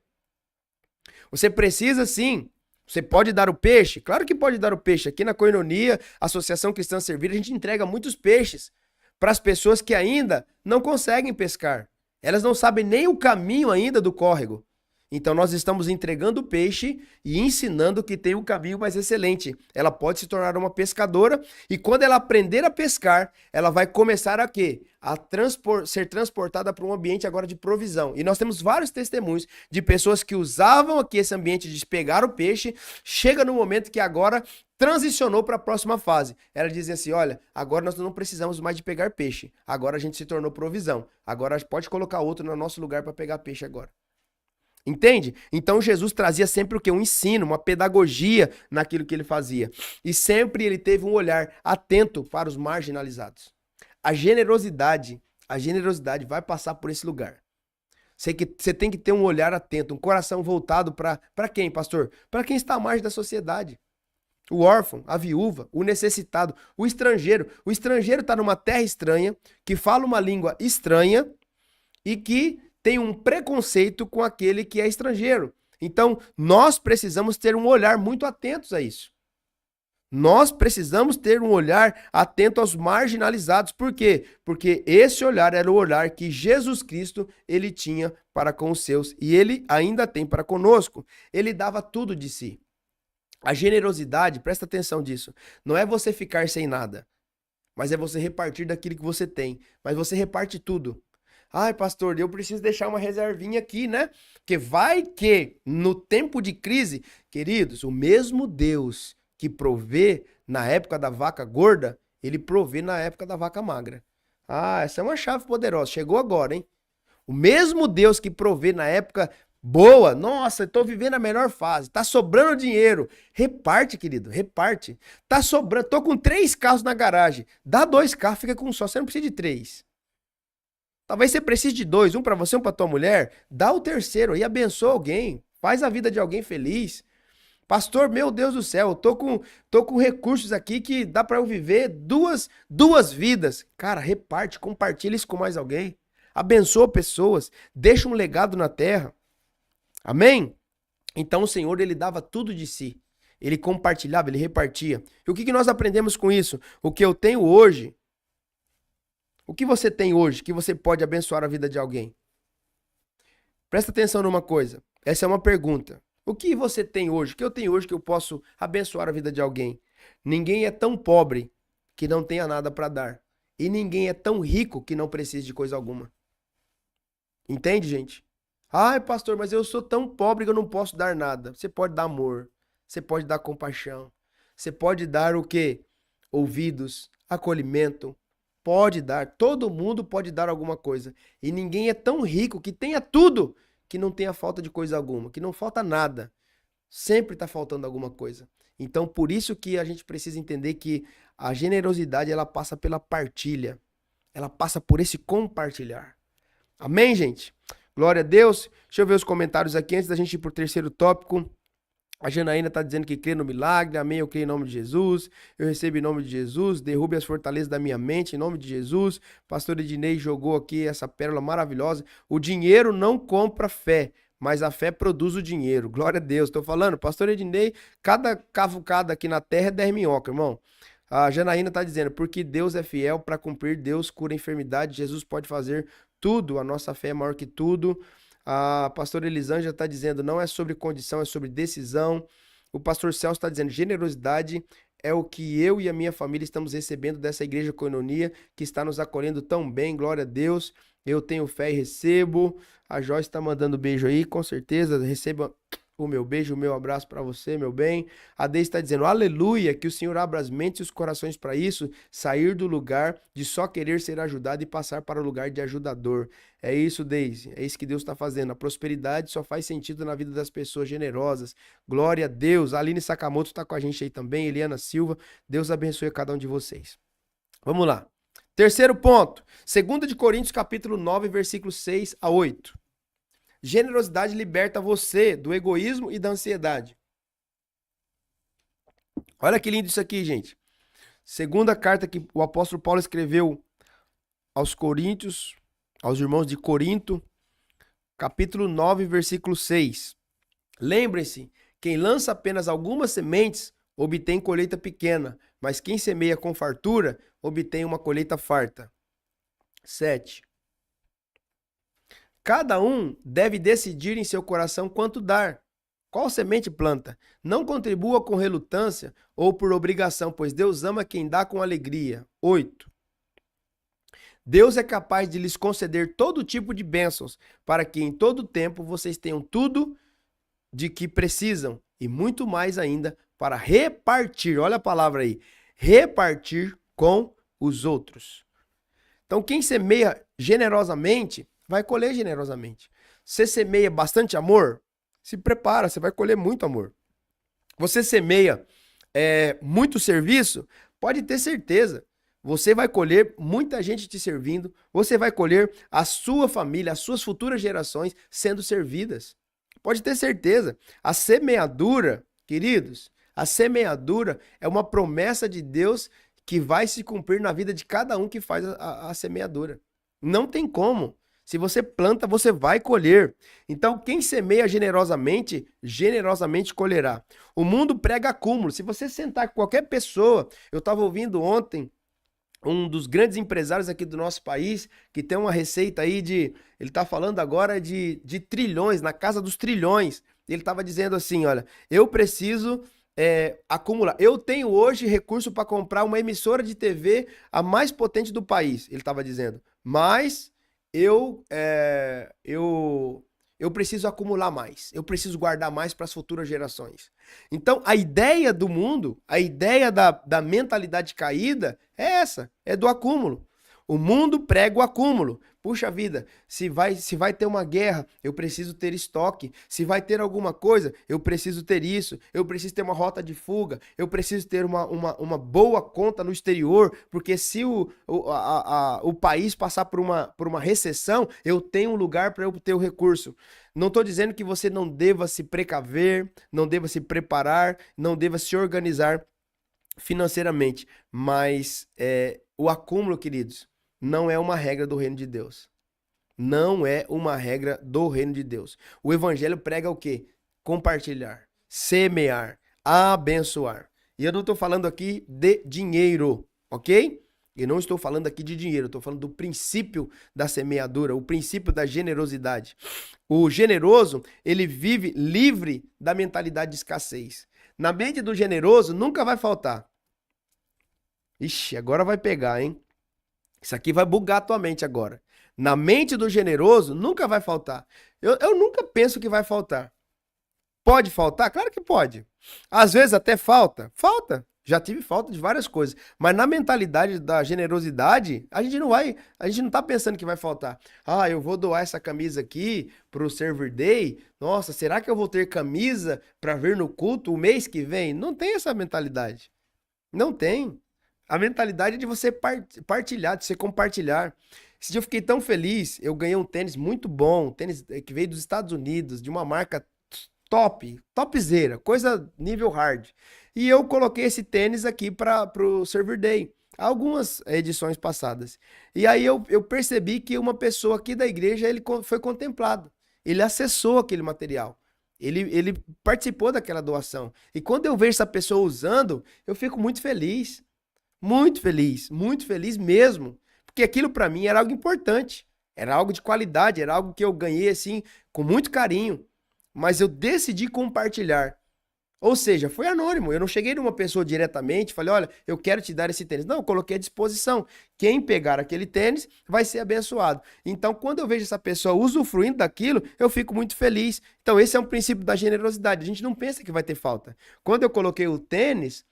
Você precisa sim. Você pode dar o peixe? Claro que pode dar o peixe. Aqui na Koinonia, Associação Cristã Servir, a gente entrega muitos peixes para as pessoas que ainda não conseguem pescar. Elas não sabem nem o caminho ainda do córrego. Então nós estamos entregando o peixe e ensinando que tem um caminho mais excelente. Ela pode se tornar uma pescadora e quando ela aprender a pescar, ela vai começar a quê? Ser transportada para um ambiente agora de provisão. E nós temos vários testemunhos de pessoas que usavam aqui esse ambiente de pegar o peixe, chega no momento que agora transicionou para a próxima fase. Ela dizia assim, olha, agora nós não precisamos mais de pegar peixe. Agora a gente se tornou provisão. Agora pode colocar outro no nosso lugar para pegar peixe agora. Entende? Então Jesus trazia sempre o quê? Um ensino, uma pedagogia naquilo que ele fazia. E sempre ele teve um olhar atento para os marginalizados. A generosidade vai passar por esse lugar. Você tem que ter um olhar atento, um coração voltado para quem, pastor? Para quem está à margem da sociedade. O órfão, a viúva, o necessitado, o estrangeiro. O estrangeiro está numa terra estranha, que fala uma língua estranha e que tem um preconceito com aquele que é estrangeiro. Então, nós precisamos ter um olhar muito atentos a isso. Nós precisamos ter um olhar atento aos marginalizados. Por quê? Porque esse olhar era o olhar que Jesus Cristo ele tinha para com os seus e ele ainda tem para conosco. Ele dava tudo de si. A generosidade, presta atenção disso, não é você ficar sem nada, mas é você repartir daquilo que você tem. Mas você reparte tudo. Ai, pastor, eu preciso deixar uma reservinha aqui, né? Porque vai que no tempo de crise, queridos, o mesmo Deus que provê na época da vaca gorda, ele provê na época da vaca magra. Ah, essa é uma chave poderosa. Chegou agora, hein? O mesmo Deus que provê na época boa, nossa, eu tô vivendo a melhor fase, tá sobrando dinheiro. Reparte, querido, reparte. Tá sobrando, tô com 3 carros na garagem. Dá 2 carros, fica com um só, você não precisa de 3. Talvez você precise de 2, um para você, um para tua mulher. Dá o terceiro e abençoa alguém. Faz a vida de alguém feliz. Pastor, meu Deus do céu, eu tô com recursos aqui que dá para eu viver duas vidas. Cara, reparte, compartilha isso com mais alguém. Abençoa pessoas, deixa um legado na terra. Amém? Então o Senhor, ele dava tudo de si. Ele compartilhava, ele repartia. E o que nós aprendemos com isso? O que eu tenho hoje, o que você tem hoje que você pode abençoar a vida de alguém? Presta atenção numa coisa. Essa é uma pergunta. O que você tem hoje? O que eu tenho hoje que eu posso abençoar a vida de alguém? Ninguém é tão pobre que não tenha nada para dar. E ninguém é tão rico que não precise de coisa alguma. Entende, gente? Ai, pastor, mas eu sou tão pobre que eu não posso dar nada. Você pode dar amor. Você pode dar compaixão. Você pode dar o quê? Ouvidos, acolhimento. Pode dar. Todo mundo pode dar alguma coisa. E ninguém é tão rico que tenha tudo que não tenha falta de coisa alguma, que não falta nada. Sempre está faltando alguma coisa. Então, por isso que a gente precisa entender que a generosidade, ela passa pela partilha. Ela passa por esse compartilhar. Amém, gente? Glória a Deus. Deixa eu ver os comentários aqui antes da gente ir para o terceiro tópico. A Janaína está dizendo que crê no milagre. Amém, eu creio em nome de Jesus. Eu recebo em nome de Jesus. Derrube as fortalezas da minha mente em nome de Jesus. Pastor Ednei jogou aqui essa pérola maravilhosa. O dinheiro não compra fé, mas a fé produz o dinheiro. Glória a Deus. Estou falando, Pastor Ednei, cada cavucada aqui na terra é 10 minhoca, irmão. A Janaína está dizendo, porque Deus é fiel para cumprir, Deus cura a enfermidade, Jesus pode fazer tudo, a nossa fé é maior que tudo. A pastora Elisângela está dizendo, não é sobre condição, é sobre decisão. O pastor Celso está dizendo, generosidade é o que eu e a minha família estamos recebendo dessa igreja Koinonia, que está nos acolhendo tão bem, glória a Deus. Eu tenho fé e recebo. A Joyce está mandando beijo aí, com certeza. Receba o meu beijo, o meu abraço para você, meu bem. A Deise está dizendo, aleluia, que o Senhor abra as mentes e os corações para isso, sair do lugar de só querer ser ajudado e passar para o lugar de ajudador. É isso, Deise, é isso que Deus está fazendo. A prosperidade só faz sentido na vida das pessoas generosas. Glória a Deus. A Aline Sakamoto está com a gente aí também, Eliana Silva. Deus abençoe a cada um de vocês. Vamos lá. Terceiro ponto, 2 de Coríntios capítulo 9, versículos 6 a 8. Generosidade liberta você do egoísmo e da ansiedade. Olha que lindo isso aqui, gente. Segunda carta que o apóstolo Paulo escreveu aos Coríntios, aos irmãos de Corinto, capítulo 9, versículo 6. Lembrem-se, quem lança apenas algumas sementes obtém colheita pequena, mas quem semeia com fartura obtém uma colheita farta. 7. Cada um deve decidir em seu coração quanto dar. Qual semente planta? Não contribua com relutância ou por obrigação, pois Deus ama quem dá com alegria. 8. Deus é capaz de lhes conceder todo tipo de bênçãos, para que em todo tempo vocês tenham tudo de que precisam e muito mais ainda para repartir. Olha a palavra aí. Repartir com os outros. Então, quem semeia generosamente vai colher generosamente. Você semeia bastante amor? Se prepara, você vai colher muito amor. Você semeia muito serviço? Pode ter certeza. Você vai colher muita gente te servindo. Você vai colher a sua família, as suas futuras gerações sendo servidas. Pode ter certeza. A semeadura, queridos, a semeadura é uma promessa de Deus que vai se cumprir na vida de cada um que faz a semeadura. Não tem como. Se você planta, você vai colher. Então, quem semeia generosamente, generosamente colherá. O mundo prega acúmulo. Se você sentar com qualquer pessoa, eu estava ouvindo ontem um dos grandes empresários aqui do nosso país, que tem uma receita aí ele está falando agora de trilhões, na casa dos trilhões. Ele estava dizendo assim, olha, eu preciso acumular. Eu tenho hoje recurso para comprar uma emissora de TV a mais potente do país, ele estava dizendo. Mas eu preciso acumular mais, eu preciso guardar mais para as futuras gerações. Então, a ideia do mundo, a ideia da mentalidade caída é essa, é do acúmulo. O mundo prega o acúmulo. Puxa vida, se vai ter uma guerra, eu preciso ter estoque. Se vai ter alguma coisa, eu preciso ter isso. Eu preciso ter uma rota de fuga. Eu preciso ter uma boa conta no exterior, porque se o país passar por uma recessão, eu tenho um lugar para eu ter o recurso. Não estou dizendo que você não deva se precaver, não deva se preparar, não deva se organizar financeiramente, mas o acúmulo, queridos, não é uma regra do reino de Deus. Não é uma regra do reino de Deus. O evangelho prega o quê? Compartilhar, semear, abençoar. E eu não estou falando aqui de dinheiro, ok? Eu não estou falando aqui de dinheiro, eu estou falando do princípio da semeadura, o princípio da generosidade. O generoso, ele vive livre da mentalidade de escassez. Na mente do generoso, nunca vai faltar. Ixi, agora vai pegar, hein? Isso aqui vai bugar a tua mente agora. Na mente do generoso, nunca vai faltar. Eu nunca penso que vai faltar. Pode faltar? Claro que pode. Às vezes até falta. Falta. Já tive falta de várias coisas. Mas na mentalidade da generosidade, a gente não tá pensando que vai faltar. Ah, eu vou doar essa camisa aqui pro Server Day. Nossa, será que eu vou ter camisa para vir no culto o mês que vem? Não tem essa mentalidade. Não tem. A mentalidade é de você partilhar, de você compartilhar. Esse dia eu fiquei tão feliz, eu ganhei um tênis muito bom, tênis que veio dos Estados Unidos, de uma marca topzera, coisa nível hard. E eu coloquei esse tênis aqui para o Server Day, algumas edições passadas. E aí eu percebi que uma pessoa aqui da igreja, ele foi contemplado, ele acessou aquele material. Ele participou daquela doação. E quando eu vejo essa pessoa usando, eu fico muito feliz. Muito feliz mesmo. Porque aquilo para mim era algo importante. Era algo de qualidade, era algo que eu ganhei assim com muito carinho, mas eu decidi compartilhar. Ou seja, foi anônimo. Eu não cheguei numa pessoa diretamente, falei, olha, eu quero te dar esse tênis. Não, eu coloquei à disposição. Quem pegar aquele tênis vai ser abençoado. Então, quando eu vejo essa pessoa usufruindo daquilo, eu fico muito feliz. Então, esse é um princípio da generosidade. A gente não pensa que vai ter falta. Quando eu coloquei o tênis,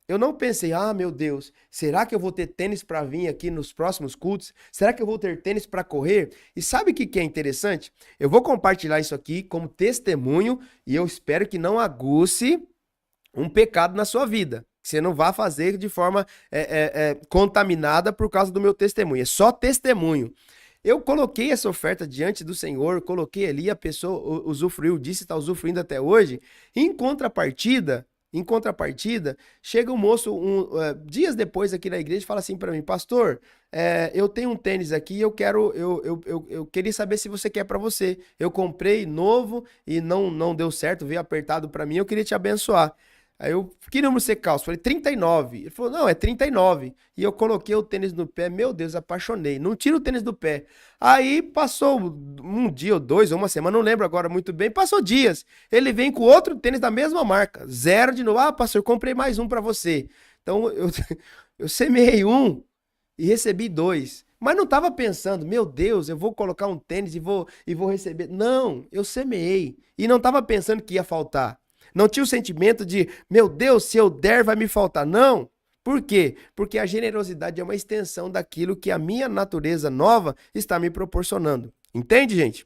eu não pensei, ah, meu Deus, será que eu vou ter tênis para vir aqui nos próximos cultos? Será que eu vou ter tênis para correr? E sabe o que é interessante? Eu vou compartilhar isso aqui como testemunho e eu espero que não aguce um pecado na sua vida. Que você não vá fazer de forma contaminada por causa do meu testemunho. É só testemunho. Eu coloquei essa oferta diante do Senhor, coloquei ali, a pessoa usufruiu disso, está usufruindo até hoje. Em contrapartida, chega um moço dias depois aqui na igreja e fala assim para mim, pastor, eu tenho um tênis aqui, eu queria saber se você quer para você. Eu comprei novo e não deu certo, veio apertado para mim, eu queria te abençoar. Aí eu, que número você calça? Falei, 39. Ele falou, não, é 39. E eu coloquei o tênis no pé, meu Deus, apaixonei. Não tira o tênis do pé. Aí passou um dia ou dois, ou uma semana, não lembro agora muito bem, passou dias. Ele vem com outro tênis da mesma marca, zero de novo. Ah, pastor, comprei mais um pra você. Então eu semeei um e recebi dois. Mas não estava pensando, meu Deus, eu vou colocar um tênis e vou receber. Não, eu semeei. E não estava pensando que ia faltar. Não tinha o sentimento de, meu Deus, se eu der vai me faltar. Não. Por quê? Porque a generosidade é uma extensão daquilo que a minha natureza nova está me proporcionando. Entende, gente?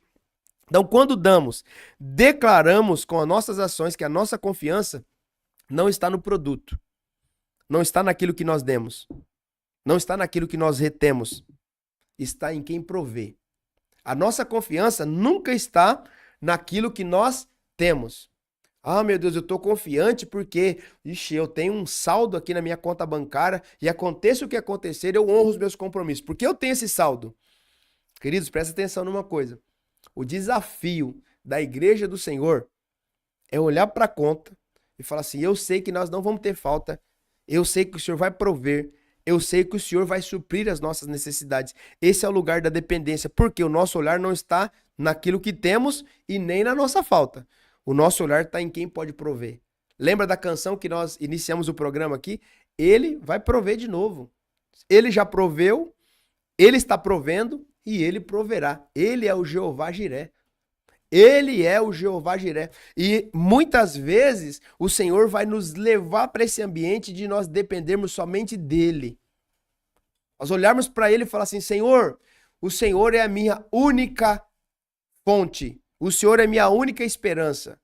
Então, quando damos, declaramos com as nossas ações que a nossa confiança não está no produto, não está naquilo que nós demos, não está naquilo que nós retemos, está em quem provê. A nossa confiança nunca está naquilo que nós temos. Ah, meu Deus, eu tô confiante porque, eu tenho um saldo aqui na minha conta bancária e aconteça o que acontecer, eu honro os meus compromissos. Porque eu tenho esse saldo. Queridos, presta atenção numa coisa. O desafio da igreja do Senhor é olhar para a conta e falar assim, eu sei que nós não vamos ter falta, eu sei que o Senhor vai prover, eu sei que o Senhor vai suprir as nossas necessidades. Esse é o lugar da dependência, porque o nosso olhar não está naquilo que temos e nem na nossa falta. O nosso olhar está em quem pode prover. Lembra da canção que nós iniciamos o programa aqui? Ele vai prover de novo. Ele já proveu, ele está provendo e ele proverá. Ele é o Jeová Jiré. Ele é o Jeová Jiré. E muitas vezes o Senhor vai nos levar para esse ambiente de nós dependermos somente dele. Nós olharmos para ele e falar assim, Senhor, o Senhor é a minha única fonte. O Senhor é minha única esperança.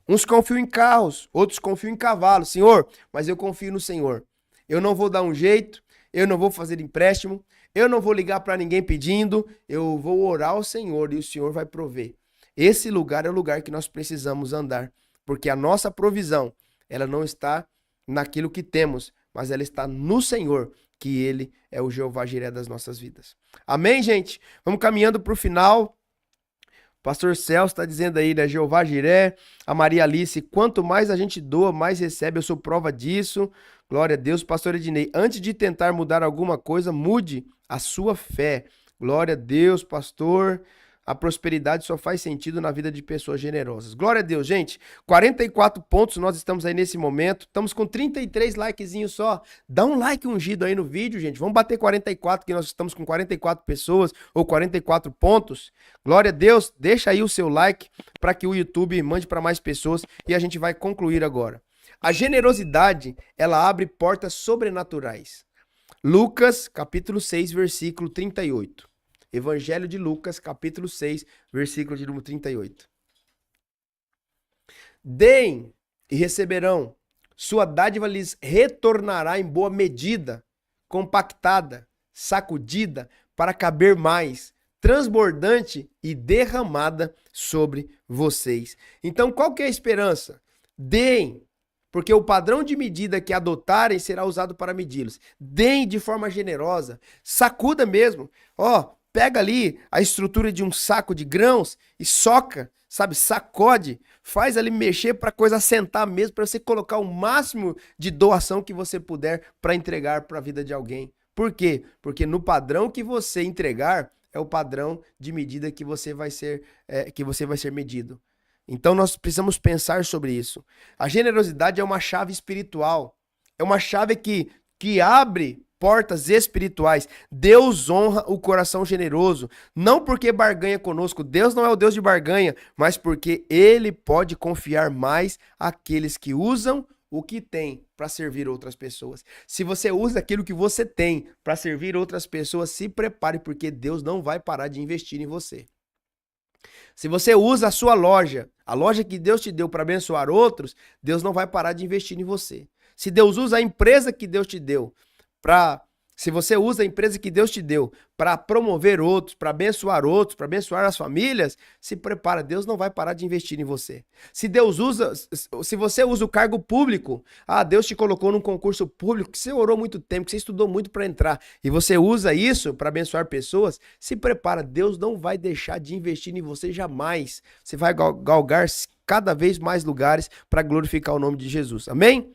Uns confiam em carros, outros confiam em cavalos. Senhor, mas eu confio no Senhor. Eu não vou dar um jeito, eu não vou fazer empréstimo, eu não vou ligar para ninguém pedindo, eu vou orar ao Senhor e o Senhor vai prover. Esse lugar é o lugar que nós precisamos andar, porque a nossa provisão, ela não está naquilo que temos, mas ela está no Senhor, que Ele é o Jeová Jiré das nossas vidas. Amém, gente? Vamos caminhando para o final. Pastor Celso está dizendo aí, né? Jeová Jiré, a Maria Alice, quanto mais a gente doa, mais recebe, eu sou prova disso. Glória a Deus. Pastor Ednei, antes de tentar mudar alguma coisa, mude a sua fé. Glória a Deus, pastor. A prosperidade só faz sentido na vida de pessoas generosas. Glória a Deus, gente. 44 pontos nós estamos aí nesse momento. Estamos com 33 likezinhos só. Dá um like ungido aí no vídeo, gente. Vamos bater 44, que nós estamos com 44 pessoas ou 44 pontos. Glória a Deus. Deixa aí o seu like para que o YouTube mande para mais pessoas e a gente vai concluir agora. A generosidade, ela abre portas sobrenaturais. Lucas, capítulo 6, versículo 38. Evangelho de Lucas, capítulo 6, versículo de número 38. Deem e receberão, sua dádiva lhes retornará em boa medida, compactada, sacudida, para caber mais, transbordante e derramada sobre vocês. Então, qual que é a esperança? Deem, porque o padrão de medida que adotarem será usado para medi-los. Deem de forma generosa, sacuda mesmo. Pega ali a estrutura de um saco de grãos e soca, sabe, sacode, faz ali mexer para a coisa assentar mesmo, para você colocar o máximo de doação que você puder para entregar para a vida de alguém. Por quê? Porque no padrão que você entregar é o padrão de medida que você vai ser medido. Então nós precisamos pensar sobre isso. A generosidade é uma chave espiritual. É uma chave que abre portas espirituais. Deus honra o coração generoso, não porque barganha conosco. Deus não é o Deus de barganha, mas porque ele pode confiar mais àqueles que usam o que tem para servir outras pessoas. Se você usa aquilo que você tem para servir outras pessoas, se prepare, porque Deus não vai parar de investir em você. Se você usa a sua loja, a loja que Deus te deu para abençoar outros, Deus não vai parar de investir em você. Se Deus usa a empresa que Deus te deu se você usa a empresa que Deus te deu para promover outros, para abençoar as famílias, se prepara, Deus não vai parar de investir em você. Se você usa o cargo público, Deus te colocou num concurso público que você orou muito tempo, que você estudou muito para entrar, e você usa isso para abençoar pessoas, se prepara, Deus não vai deixar de investir em você jamais. Você vai galgar cada vez mais lugares para glorificar o nome de Jesus. Amém?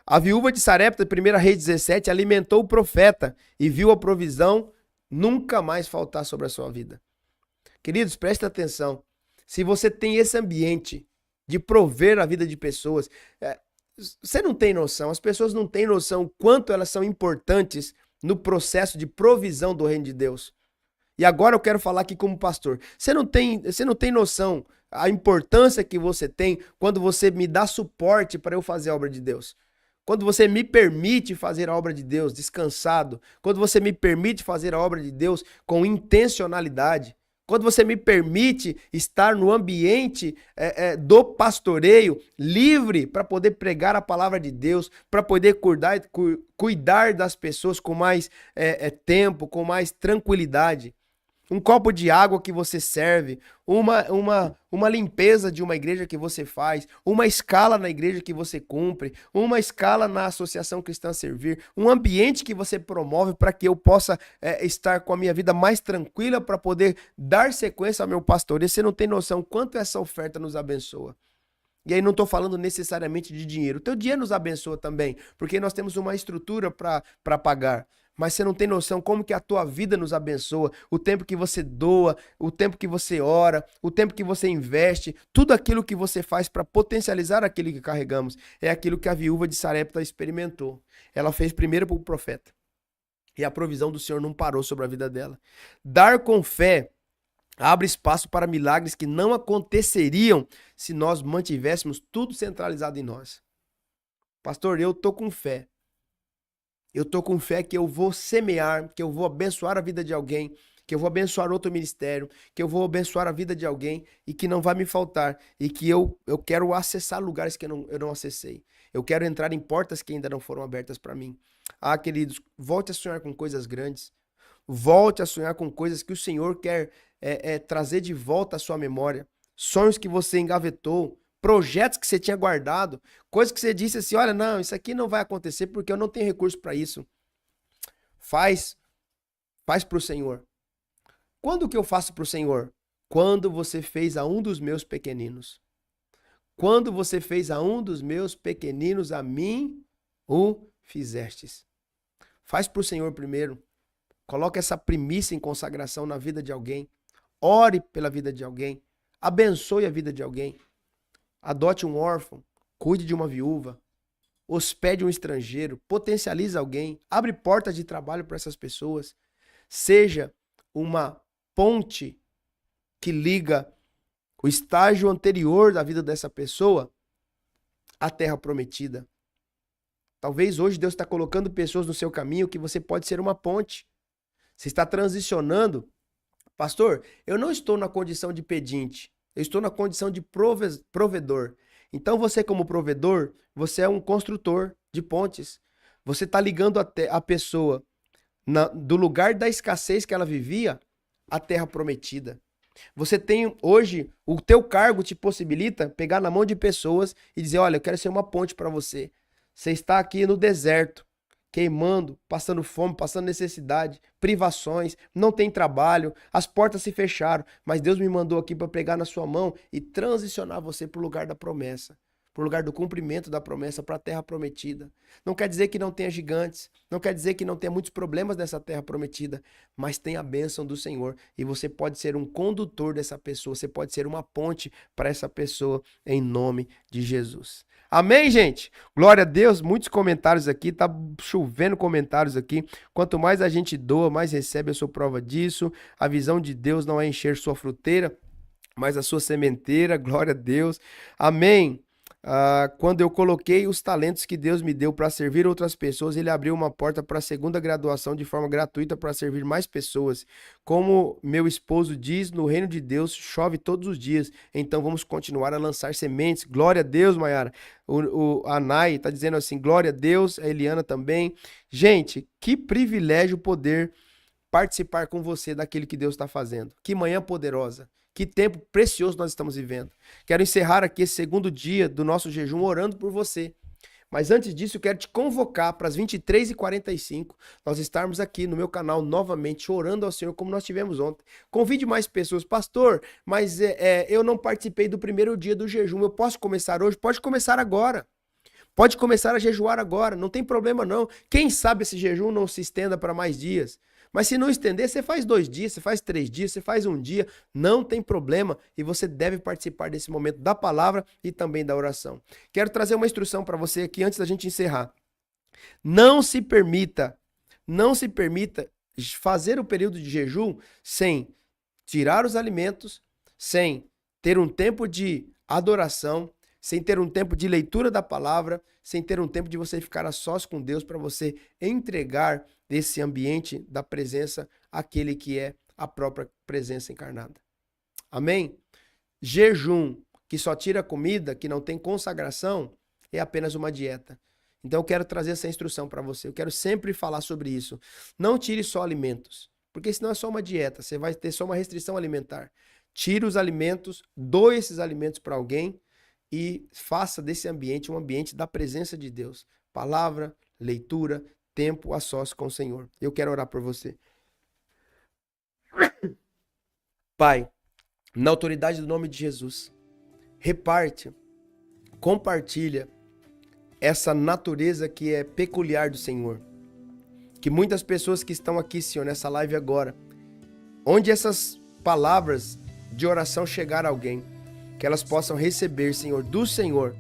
A viúva de Sarepta, 1 Reis 17, alimentou o profeta e viu a provisão nunca mais faltar sobre a sua vida. Queridos, preste atenção. Se você tem esse ambiente de prover a vida de pessoas, você não tem noção, as pessoas não têm noção quanto elas são importantes no processo de provisão do reino de Deus. E agora eu quero falar aqui como pastor. Você não tem noção a importância que você tem quando você me dá suporte para eu fazer a obra de Deus. Quando você me permite fazer a obra de Deus descansado. Quando você me permite fazer a obra de Deus com intencionalidade. Quando você me permite estar no ambiente do pastoreio, livre para poder pregar a palavra de Deus, para poder cuidar das pessoas com mais tempo, com mais tranquilidade. Um copo de água que você serve, uma limpeza de uma igreja que você faz, uma escala na igreja que você cumpre, uma escala na Associação Cristã Servir, um ambiente que você promove para que eu possa estar com a minha vida mais tranquila para poder dar sequência ao meu pastoreio. Você não tem noção quanto essa oferta nos abençoa. E aí não estou falando necessariamente de dinheiro. O teu dinheiro nos abençoa também, porque nós temos uma estrutura para pagar. Mas você não tem noção como que a tua vida nos abençoa, o tempo que você doa, o tempo que você ora, o tempo que você investe, tudo aquilo que você faz para potencializar aquilo que carregamos. É aquilo que a viúva de Sarepta experimentou. Ela fez primeiro para o profeta. E a provisão do Senhor não parou sobre a vida dela. Dar com fé abre espaço para milagres que não aconteceriam se nós mantivéssemos tudo centralizado em nós. Pastor, eu estou com fé. Eu estou com fé que eu vou semear, que eu vou abençoar a vida de alguém, que eu vou abençoar outro ministério, que eu vou abençoar a vida de alguém e que não vai me faltar. E que eu quero acessar lugares que eu não acessei. Eu quero entrar em portas que ainda não foram abertas para mim. Queridos, volte a sonhar com coisas grandes. Volte a sonhar com coisas que o Senhor quer trazer de volta à sua memória. Sonhos que você engavetou. Projetos que você tinha guardado, coisas que você disse assim, olha, não, isso aqui não vai acontecer porque eu não tenho recurso para isso. Faz para o Senhor. Quando que eu faço para o Senhor? Quando você fez a um dos meus pequeninos. Quando você fez a um dos meus pequeninos, a mim o fizestes. Faz para o Senhor primeiro. Coloque essa primícia em consagração na vida de alguém. Ore pela vida de alguém. Abençoe a vida de alguém. Adote um órfão, cuide de uma viúva, hospede um estrangeiro, potencialize alguém, abre portas de trabalho para essas pessoas. Seja uma ponte que liga o estágio anterior da vida dessa pessoa à terra prometida. Talvez hoje Deus está colocando pessoas no seu caminho que você pode ser uma ponte. Você está transicionando. Pastor, eu não estou na condição de pedinte. Eu estou na condição de provedor. Então você como provedor, você é um construtor de pontes. Você está ligando a pessoa do lugar da escassez que ela vivia à terra prometida. Você tem hoje, o teu cargo te possibilita pegar na mão de pessoas e dizer, olha, eu quero ser uma ponte para você. Você está aqui no deserto, queimando, passando fome, passando necessidade, privações, não tem trabalho, as portas se fecharam, mas Deus me mandou aqui para pegar na sua mão e transicionar você para o lugar da promessa, para o lugar do cumprimento da promessa, para a terra prometida. Não quer dizer que não tenha gigantes, não quer dizer que não tenha muitos problemas nessa terra prometida, mas tem a bênção do Senhor e você pode ser um condutor dessa pessoa, você pode ser uma ponte para essa pessoa em nome de Jesus. Amém, gente? Glória a Deus, muitos comentários aqui, tá chovendo comentários aqui. Quanto mais a gente doa, mais recebe, eu sou prova disso. A visão de Deus não é encher sua fruteira, mas a sua sementeira, glória a Deus. Amém. Quando eu coloquei os talentos que Deus me deu para servir outras pessoas, Ele abriu uma porta para a segunda graduação de forma gratuita para servir mais pessoas. Como meu esposo diz, no reino de Deus chove todos os dias, então vamos continuar a lançar sementes. Glória a Deus, Maiara. A Nai está dizendo assim, glória a Deus, a Eliana também. Gente, que privilégio poder participar com você daquilo que Deus está fazendo. Que manhã poderosa. Que tempo precioso nós estamos vivendo. Quero encerrar aqui esse segundo dia do nosso jejum orando por você. Mas antes disso, eu quero te convocar para as 23h45, nós estarmos aqui no meu canal novamente, orando ao Senhor, como nós tivemos ontem. Convide mais pessoas. Pastor, mas eu não participei do primeiro dia do jejum. Eu posso começar hoje? Pode começar agora. Pode começar a jejuar agora. Não tem problema não. Quem sabe esse jejum não se estenda para mais dias. Mas se não estender, você faz 2 dias, você faz 3 dias, você faz 1 dia, não tem problema e você deve participar desse momento da palavra e também da oração. Quero trazer uma instrução para você aqui antes da gente encerrar. Não se permita fazer o período de jejum sem tirar os alimentos, sem ter um tempo de adoração, sem ter um tempo de leitura da palavra, sem ter um tempo de você ficar a sós com Deus para você entregar desse ambiente da presença àquele que é a própria presença encarnada. Amém? Jejum que só tira comida, que não tem consagração, é apenas uma dieta. Então eu quero trazer essa instrução para você. Eu quero sempre falar sobre isso. Não tire só alimentos, porque senão é só uma dieta. Você vai ter só uma restrição alimentar. Tire os alimentos, doe esses alimentos para alguém e faça desse ambiente um ambiente da presença de Deus. Palavra, leitura, tempo a sós com o Senhor. Eu quero orar por você. Pai, na autoridade do nome de Jesus, reparte, compartilha essa natureza que é peculiar do Senhor. Que muitas pessoas que estão aqui, Senhor, nessa live agora, onde essas palavras de oração chegar a alguém, que elas possam receber, Senhor, do Senhor,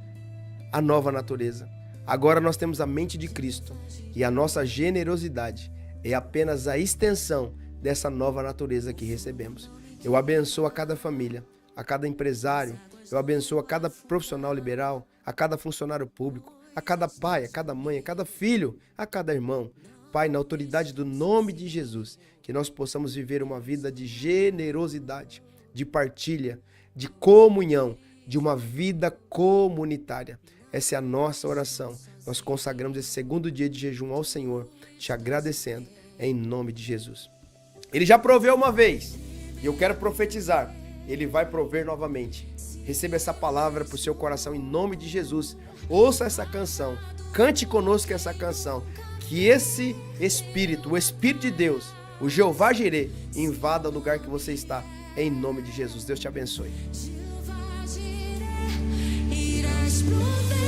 a nova natureza. Agora nós temos a mente de Cristo e a nossa generosidade é apenas a extensão dessa nova natureza que recebemos. Eu abençoo a cada família, a cada empresário, eu abençoo a cada profissional liberal, a cada funcionário público, a cada pai, a cada mãe, a cada filho, a cada irmão. Pai, na autoridade do nome de Jesus, que nós possamos viver uma vida de generosidade, de partilha, de comunhão, de uma vida comunitária. Essa é a nossa oração. Nós consagramos esse segundo dia de jejum ao Senhor, te agradecendo em nome de Jesus. Ele já proveu uma vez e eu quero profetizar. Ele vai prover novamente. Receba essa palavra para o seu coração em nome de Jesus. Ouça essa canção. Cante conosco essa canção. Que esse Espírito, o Espírito de Deus, o Jeová Jirê, invada o lugar que você está. Em nome de Jesus. Deus te abençoe. Irás prover.